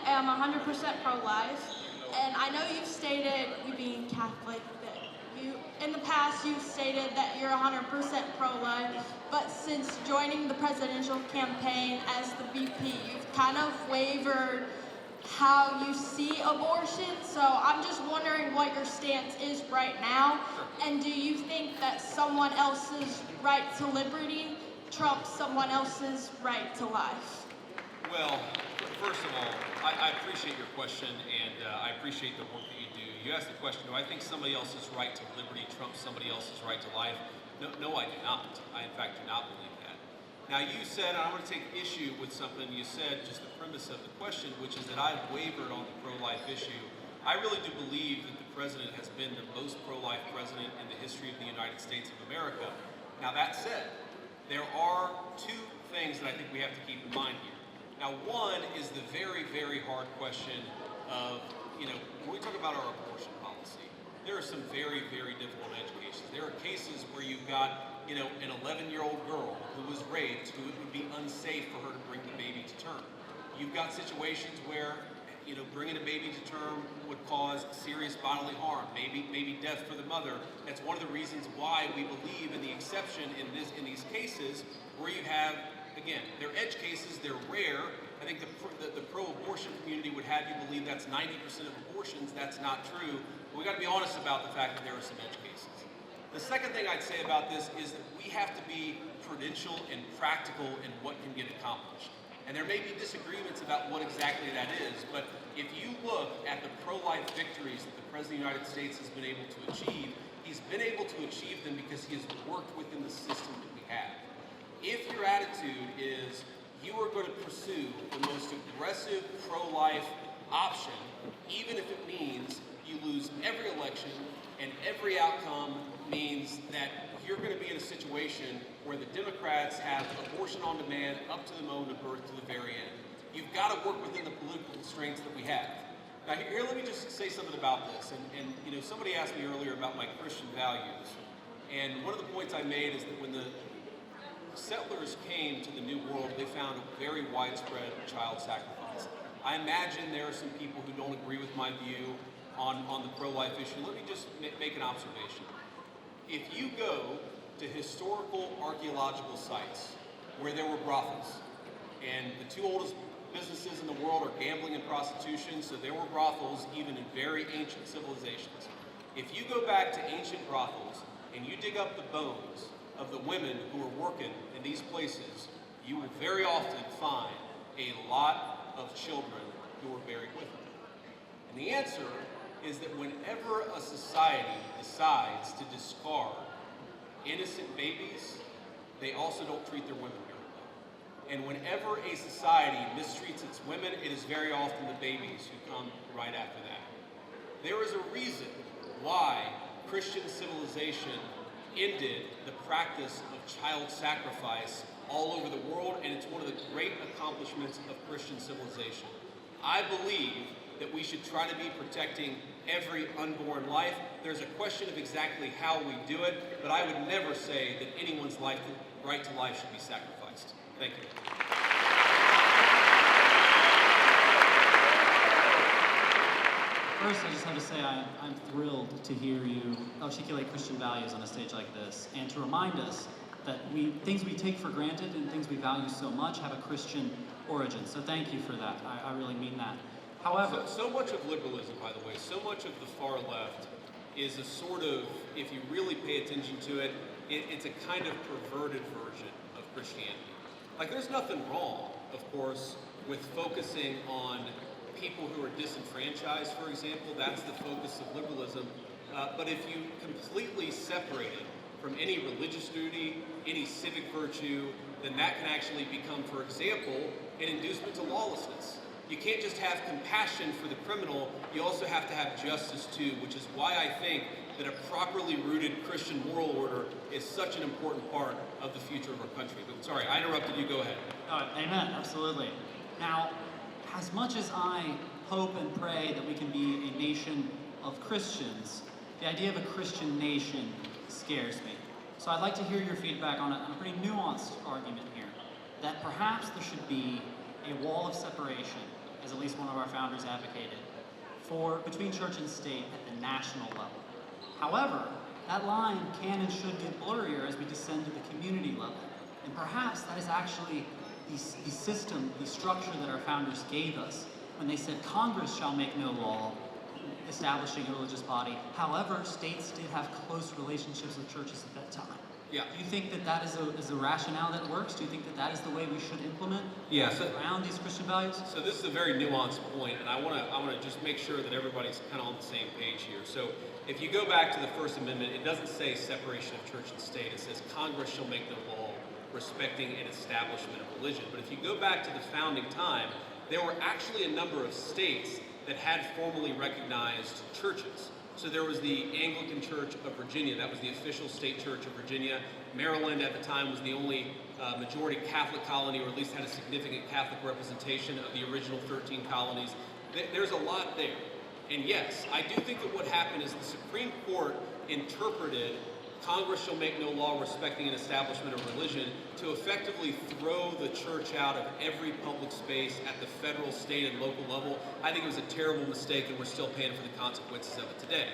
I'm 100% pro-life, and I know you've stated, you being Catholic, that in the past you've stated that you're 100% pro-life, but since joining the presidential campaign as the VP, you've kind of wavered how you see abortion. So I'm just wondering what your stance is right now, and do you think that someone else's right to liberty trumps someone else's right to life? Well, first of all, I appreciate your question, and I appreciate the work that you do. You asked the question, do I think somebody else's right to liberty trumps somebody else's right to life? No, I do not. I, in fact, do not believe that. Now, you said, and I want to take issue with something you said, just the premise of the question, which is that I've wavered on the pro-life issue. I really do believe that the president has been the most pro-life president in the history of the United States of America. Now, that said, there are two things that I think we have to keep in mind here. Now, one is the very, very hard question of, when we talk about our abortion policy, there are some very, very difficult edge cases. There are cases where you've got, an 11-year-old girl who was raped, who it would be unsafe for her to bring the baby to term. You've got situations where bringing a baby to term would cause serious bodily harm, maybe death for the mother. That's one of the reasons why we believe in the exception in these cases where you have, again, they're edge cases, they're rare. I think the pro-abortion community would have you believe that's 90% of abortions. That's not true. But we got to be honest about the fact that there are some edge cases. The second thing I'd say about this is that we have to be prudential and practical in what can get accomplished. And there may be disagreements about what exactly that is, but if you look at the pro-life victories that the President of the United States has been able to achieve, he's been able to achieve them because he has worked within the system that we have. If your attitude is you are going to pursue the most aggressive pro-life option, even if it means you lose every election and every outcome means that you're going to be in a situation where the Democrats have abortion on demand up to the moment of birth to the very end. You've got to work within the political constraints that we have. Now here, let me just say something about this. And somebody asked me earlier about my Christian values. And one of the points I made is that when the settlers came to the New World, they found a very widespread child sacrifice. I imagine there are some people who don't agree with my view on the pro-life issue. Let me just make an observation. If you go to historical archaeological sites where there were brothels, and the two oldest businesses in the world are gambling and prostitution, so there were brothels even in very ancient civilizations. If you go back to ancient brothels and you dig up the bones of the women who were working in these places, you will very often find a lot of children who were buried with them. And the answer is that whenever a society decides to discard innocent babies, they also don't treat their women very well. And whenever a society mistreats its women, it is very often the babies who come right after that. There is a reason why Christian civilization ended the practice of child sacrifice all over the world, and it's one of the great accomplishments of Christian civilization. I believe that we should try to be protecting every unborn life. There's a question of exactly how we do it, but I would never say that anyone's right to life should be sacrificed. Thank you. First, I just have to say I'm thrilled to hear you articulate Christian values on a stage like this, and to remind us that things we take for granted and things we value so much have a Christian origin. So thank you for that. I really mean that. However, so much of liberalism, by the way, so much of the far left is a sort of, if you really pay attention to it, it's a kind of perverted version of Christianity. Like, there's nothing wrong, of course, with focusing on people who are disenfranchised, for example. That's the focus of liberalism. But if you completely separate it from any religious duty, any civic virtue, then that can actually become, for example, an inducement to lawlessness. You can't just have compassion for the criminal, you also have to have justice too, which is why I think that a properly rooted Christian moral order is such an important part of the future of our country. But sorry, I interrupted you, go ahead. Amen, absolutely. Now, as much as I hope and pray that we can be a nation of Christians, the idea of a Christian nation scares me. So I'd like to hear your feedback on a pretty nuanced argument here, that perhaps there should be a wall of separation, as at least one of our founders advocated, between church and state at the national level. However, that line can and should get blurrier as we descend to the community level. And perhaps that is actually the system, the structure that our founders gave us when they said Congress shall make no law establishing a religious body. However, states did have close relationships with churches at that time. Yeah. Do you think that that is a rationale that works? Do you think that that is the way we should implement around these Christian values? So this is a very nuanced point, and I want to just make sure that everybody's kind of on the same page here. So if you go back to the First Amendment, it doesn't say separation of church and state. It says Congress shall make no law respecting an establishment of religion. But if you go back to the founding time, there were actually a number of states that had formally recognized churches. So there was the Anglican Church of Virginia. That was the official state church of Virginia. Maryland at the time was the only majority Catholic colony, or at least had a significant Catholic representation of the original 13 colonies. There's a lot there. And yes, I do think that what happened is the Supreme Court interpreted Congress shall make no law respecting an establishment of religion to effectively throw the church out of every public space at the federal, state, and local level. I think it was a terrible mistake, and we're still paying for the consequences of it today.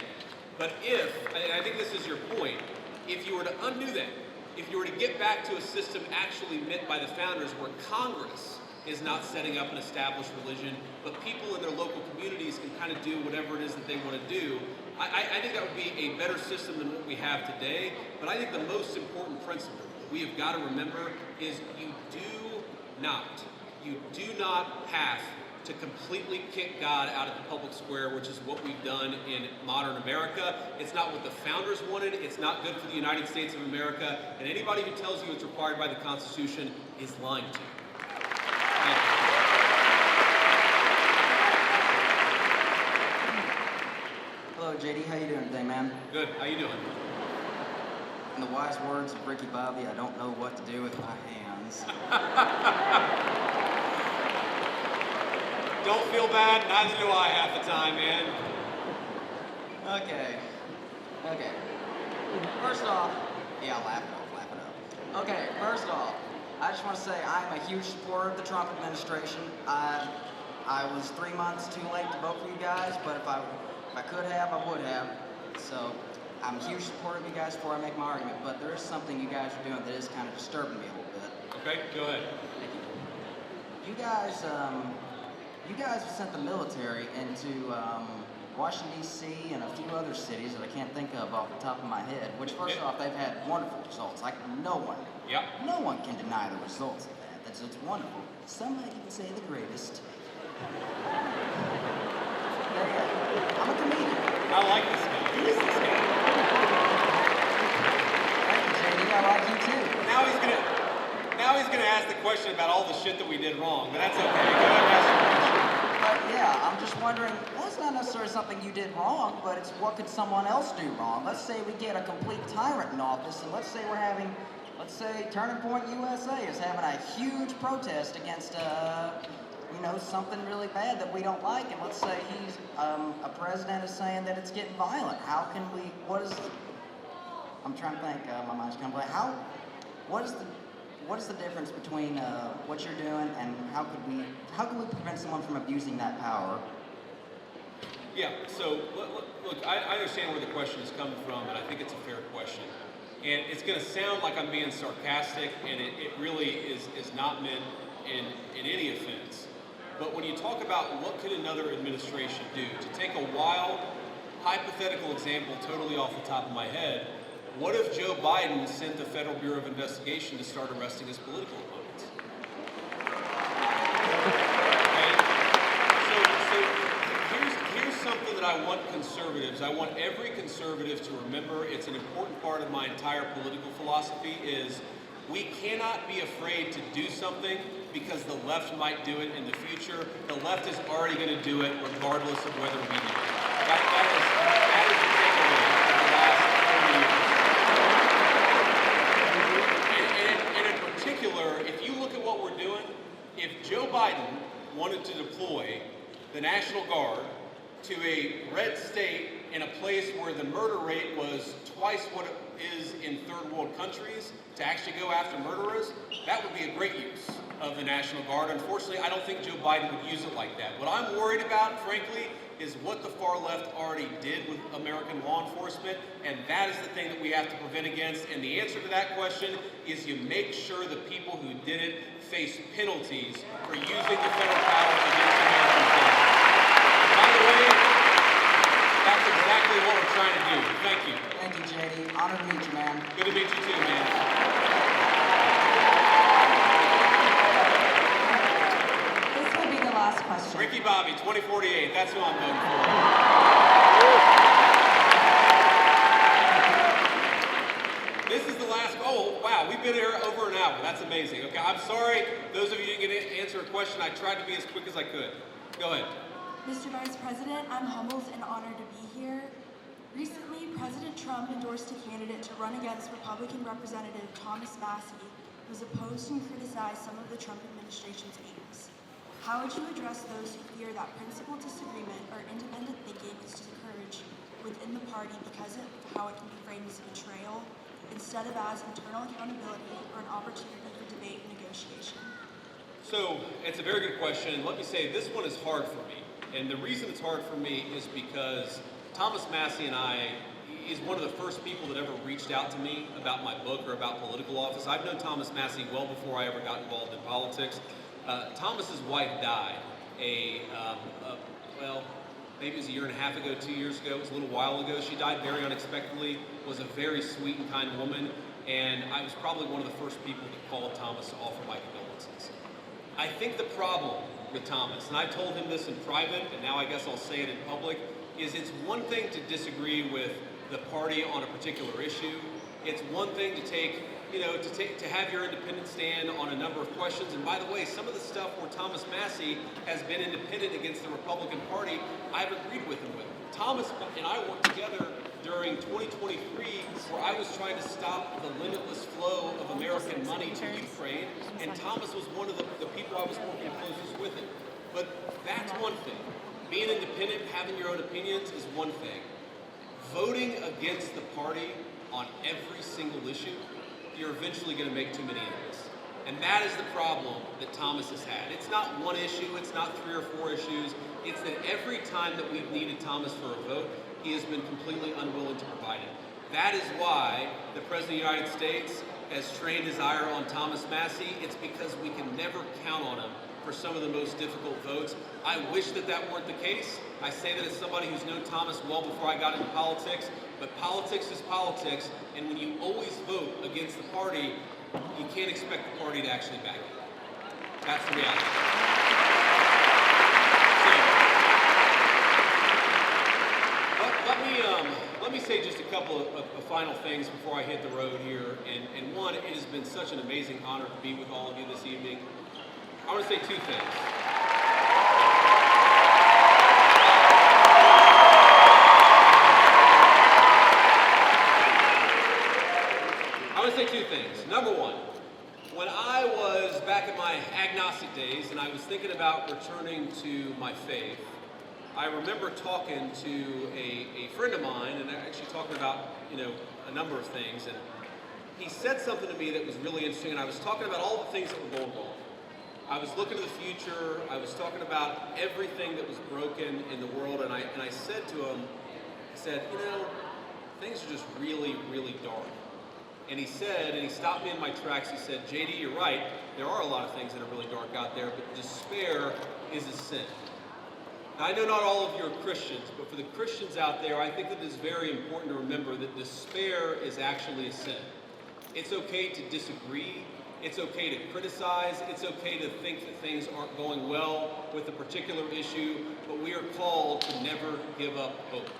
But if, and I think this is your point, if you were to undo that, if you were to get back to a system actually meant by the founders where Congress is not setting up an established religion, but people in their local communities can kind of do whatever it is that they want to do, I think that would be a better system than what we have today. But I think the most important principle that we have got to remember is you do not have to completely kick God out of the public square, which is what we've done in modern America. It's not what the founders wanted. It's not good for the United States of America. And anybody who tells you it's required by the Constitution is lying to you. Hello, JD. How you doing today, man? Good. How you doing? In the wise words of Ricky Bobby, I don't know what to do with my hands. Don't feel bad. Neither do I half the time, man. Okay. First off, yeah, laugh it up. Okay, first off, I just want to say I'm a huge supporter of the Trump administration. I was 3 months too late to vote for you guys, but if I could have, I would have. So I'm a huge supporter of you guys before I make my argument, but there is something you guys are doing that is kind of disturbing me a little bit. Okay, go ahead. Thank you. You guys have sent the military into Washington, D.C. and a few other cities that I can't think of off the top of my head, which first off, they've had wonderful results. Like no one can deny the results of that. It's wonderful. Some might even say the greatest. I'm a comedian. I like this guy. Who is this guy? Thank you, JD. I like you too. Now he's gonna ask the question about all the shit that we did wrong, but that's okay. Go ahead and ask your question. But yeah, I'm just wondering, that's not necessarily something you did wrong, but it's what could someone else do wrong? Let's say we get a complete tyrant in office, and let's say Turning Point USA is having a huge protest against something really bad that we don't like, and let's say he's a president is saying that it's getting violent. How can we? I'm trying to think. My mind's kind of blank. What is the difference between what you're doing and how can we prevent someone from abusing that power? Yeah. So look, I understand where the question is coming from, and I think it's a fair question. And it's going to sound like I'm being sarcastic, and it really is not meant in any offense. But when you talk about what could another administration do, to take a wild, hypothetical example totally off the top of my head, what if Joe Biden sent the Federal Bureau of Investigation to start arresting his political opponents? Okay? So here's something that I want I want every conservative to remember. It's an important part of my entire political philosophy is we cannot be afraid to do something because the left might do it in the future. The left is already going to do it regardless of whether we do it. That is the takeaway of the last 40 years. And in particular, if you look at what we're doing, if Joe Biden wanted to deploy the National Guard to a red state in a place where the murder rate was twice what it is in third world countries to actually go after murderers, that would be a great use of the National Guard. Unfortunately, I don't think Joe Biden would use it like that. What I'm worried about, frankly, is what the far left already did with American law enforcement, and that is the thing that we have to prevent against. And the answer to that question is you make sure the people who did it face penalties for using the federal power against American citizens. By the way, that's exactly what we're trying to do. Thank you. Thank you, JD. Honored to meet you, man. Good to meet you too, man. This will be the last question. Ricky Bobby, 2048. That's who I'm voting for. This is the last. Oh, wow. We've been here over an hour. That's amazing. Okay, I'm sorry. Those of you who didn't get to answer a question, I tried to be as quick as I could. Go ahead. Mr. Vice President, I'm humbled and honored to be here. Recently, President Trump endorsed a candidate to run against Republican Representative Thomas Massie, who was opposed and criticized some of the Trump administration's aims. How would you address those who fear that principled disagreement or independent thinking is discouraged within the party because of how it can be framed as betrayal instead of as internal accountability or an opportunity for debate and negotiation? So it's a very good question. Let me say this one is hard for me. And the reason it's hard for me is because Thomas Massey and I, he's one of the first people that ever reached out to me about my book or about political office. I've known Thomas Massey well before I ever got involved in politics. Thomas's wife died well, maybe it was a year and a half ago, 2 years ago. It was a little while ago. She died very unexpectedly, was a very sweet and kind woman, and I was probably one of the first people that called Thomas to offer my condolences. I think the problem with Thomas, and I told him this in private, and now I guess I'll say it in public, is it's one thing to disagree with the party on a particular issue. It's one thing to to have your independent stand on a number of questions. And by the way, some of the stuff where Thomas Massey has been independent against the Republican Party, I've agreed with him with. Thomas and I worked together during 2023, where I was trying to stop the limitless flow of American money to Ukraine, and Thomas was one of the people I was working closest with it. But that's one thing. Being independent, having your own opinions is one thing. Voting against the party on every single issue, you're eventually going to make too many enemies. And that is the problem that Thomas has had. It's not one issue, it's not 3 or 4 issues. It's that every time that we've needed Thomas for a vote, he has been completely unwilling to provide it. That is why the President of the United States has trained his ire on Thomas Massey. It's because we can never count on him for some of the most difficult votes. I wish that that weren't the case. I say that as somebody who's known Thomas well before I got into politics, but politics is politics, and when you always vote against the party, you can't expect the party to actually back you. That's the reality. So, let me say just a couple of final things before I hit the road here. And one, it has been such an amazing honor to be with all of you this evening. I want to say 2 things. Number one, when I was back in my agnostic days and I was thinking about returning to my faith, I remember talking to a friend of mine and actually talking about, a number of things. And he said something to me that was really interesting, and I was talking about all the things that were going wrong. I was looking to the future. I was talking about everything that was broken in the world, and I said to him, things are just really, really dark. And he said, and he stopped me in my tracks, he said, JD, you're right, there are a lot of things that are really dark out there, but despair is a sin. Now, I know not all of you are Christians, but for the Christians out there, I think that it is very important to remember that despair is actually a sin. It's okay to disagree. It's okay to criticize. It's okay to think that things aren't going well with a particular issue, but we are called to never give up hope.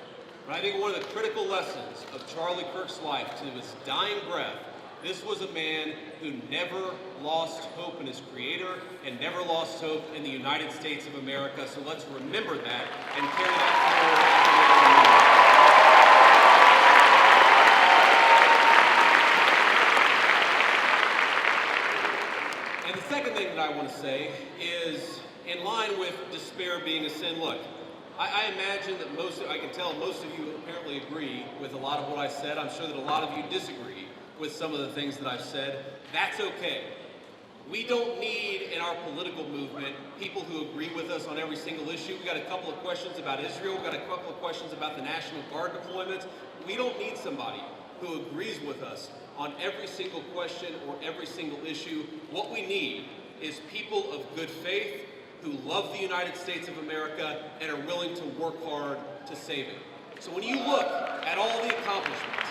And I think one of the critical lessons of Charlie Kirk's life to his dying breath, this was a man who never lost hope in his creator and never lost hope in the United States of America. So let's remember that and carry that forward. And the second thing that I want to say is, in line with despair being a sin, look, I imagine that I can tell most of you apparently agree with a lot of what I said. I'm sure that a lot of you disagree with some of the things that I've said. That's okay. We don't need, in our political movement, people who agree with us on every single issue. We got a couple of questions about Israel. We got a couple of questions about the National Guard deployments. We don't need somebody who agrees with us on every single question or every single issue. What we need is people of good faith who love the United States of America and are willing to work hard to save it. So when you look at all the accomplishments,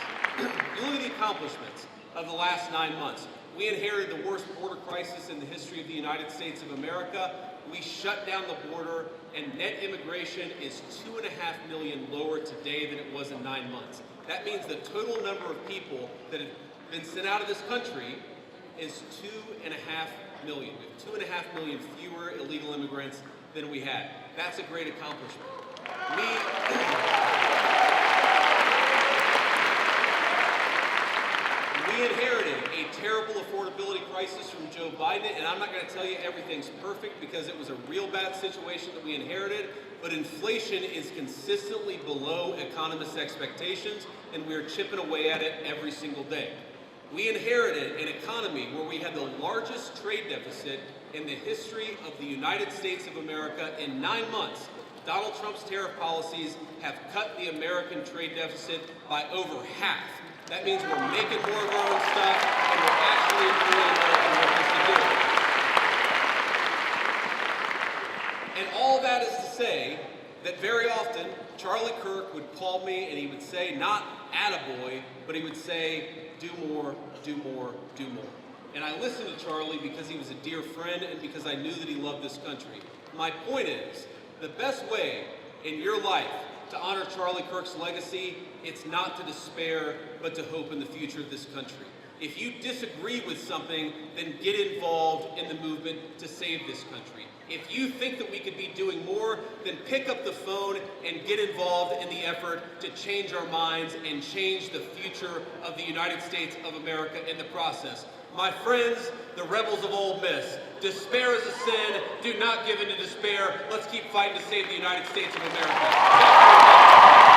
of the last 9 months, we inherited the worst border crisis in the history of the United States of America. We shut down the border, and net immigration is 2.5 million lower today than it was in 9 months. That means the total number of people that have been sent out of this country is 2.5 million. We have 2.5 million fewer illegal immigrants than we had. That's a great accomplishment. We We inherited a terrible affordability crisis from Joe Biden, and I'm not going to tell you everything's perfect because it was a real bad situation that we inherited, but inflation is consistently below economists' expectations, and we are chipping away at it every single day. We inherited an economy where we had the largest trade deficit in the history of the United States of America in 9 months. Donald Trump's tariff policies have cut the American trade deficit by over half. That means we're making more of our own stuff, and we're actually employing American workers to do it. And all that is to say that very often, Charlie Kirk would call me and he would say, not attaboy, but he would say, do more, do more, do more. And I listened to Charlie because he was a dear friend and because I knew that he loved this country. My point is, the best way in your life to honor Charlie Kirk's legacy, it's not to despair, but to hope in the future of this country. If you disagree with something, then get involved in the movement to save this country. If you think that we could be doing more, then pick up the phone and get involved in the effort to change our minds and change the future of the United States of America in the process. My friends, the rebels of Ole Miss, despair is a sin. Do not give in to despair. Let's keep fighting to save the United States of America.